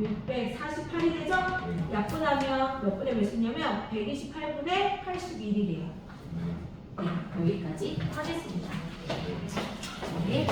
S1: 648이 되죠?
S2: 네.
S1: 약분하면 몇 분의 몇이냐면 128분의 81이 돼요.
S2: 네.
S1: 네, 여기까지 하겠습니다.
S2: 네.
S1: 네.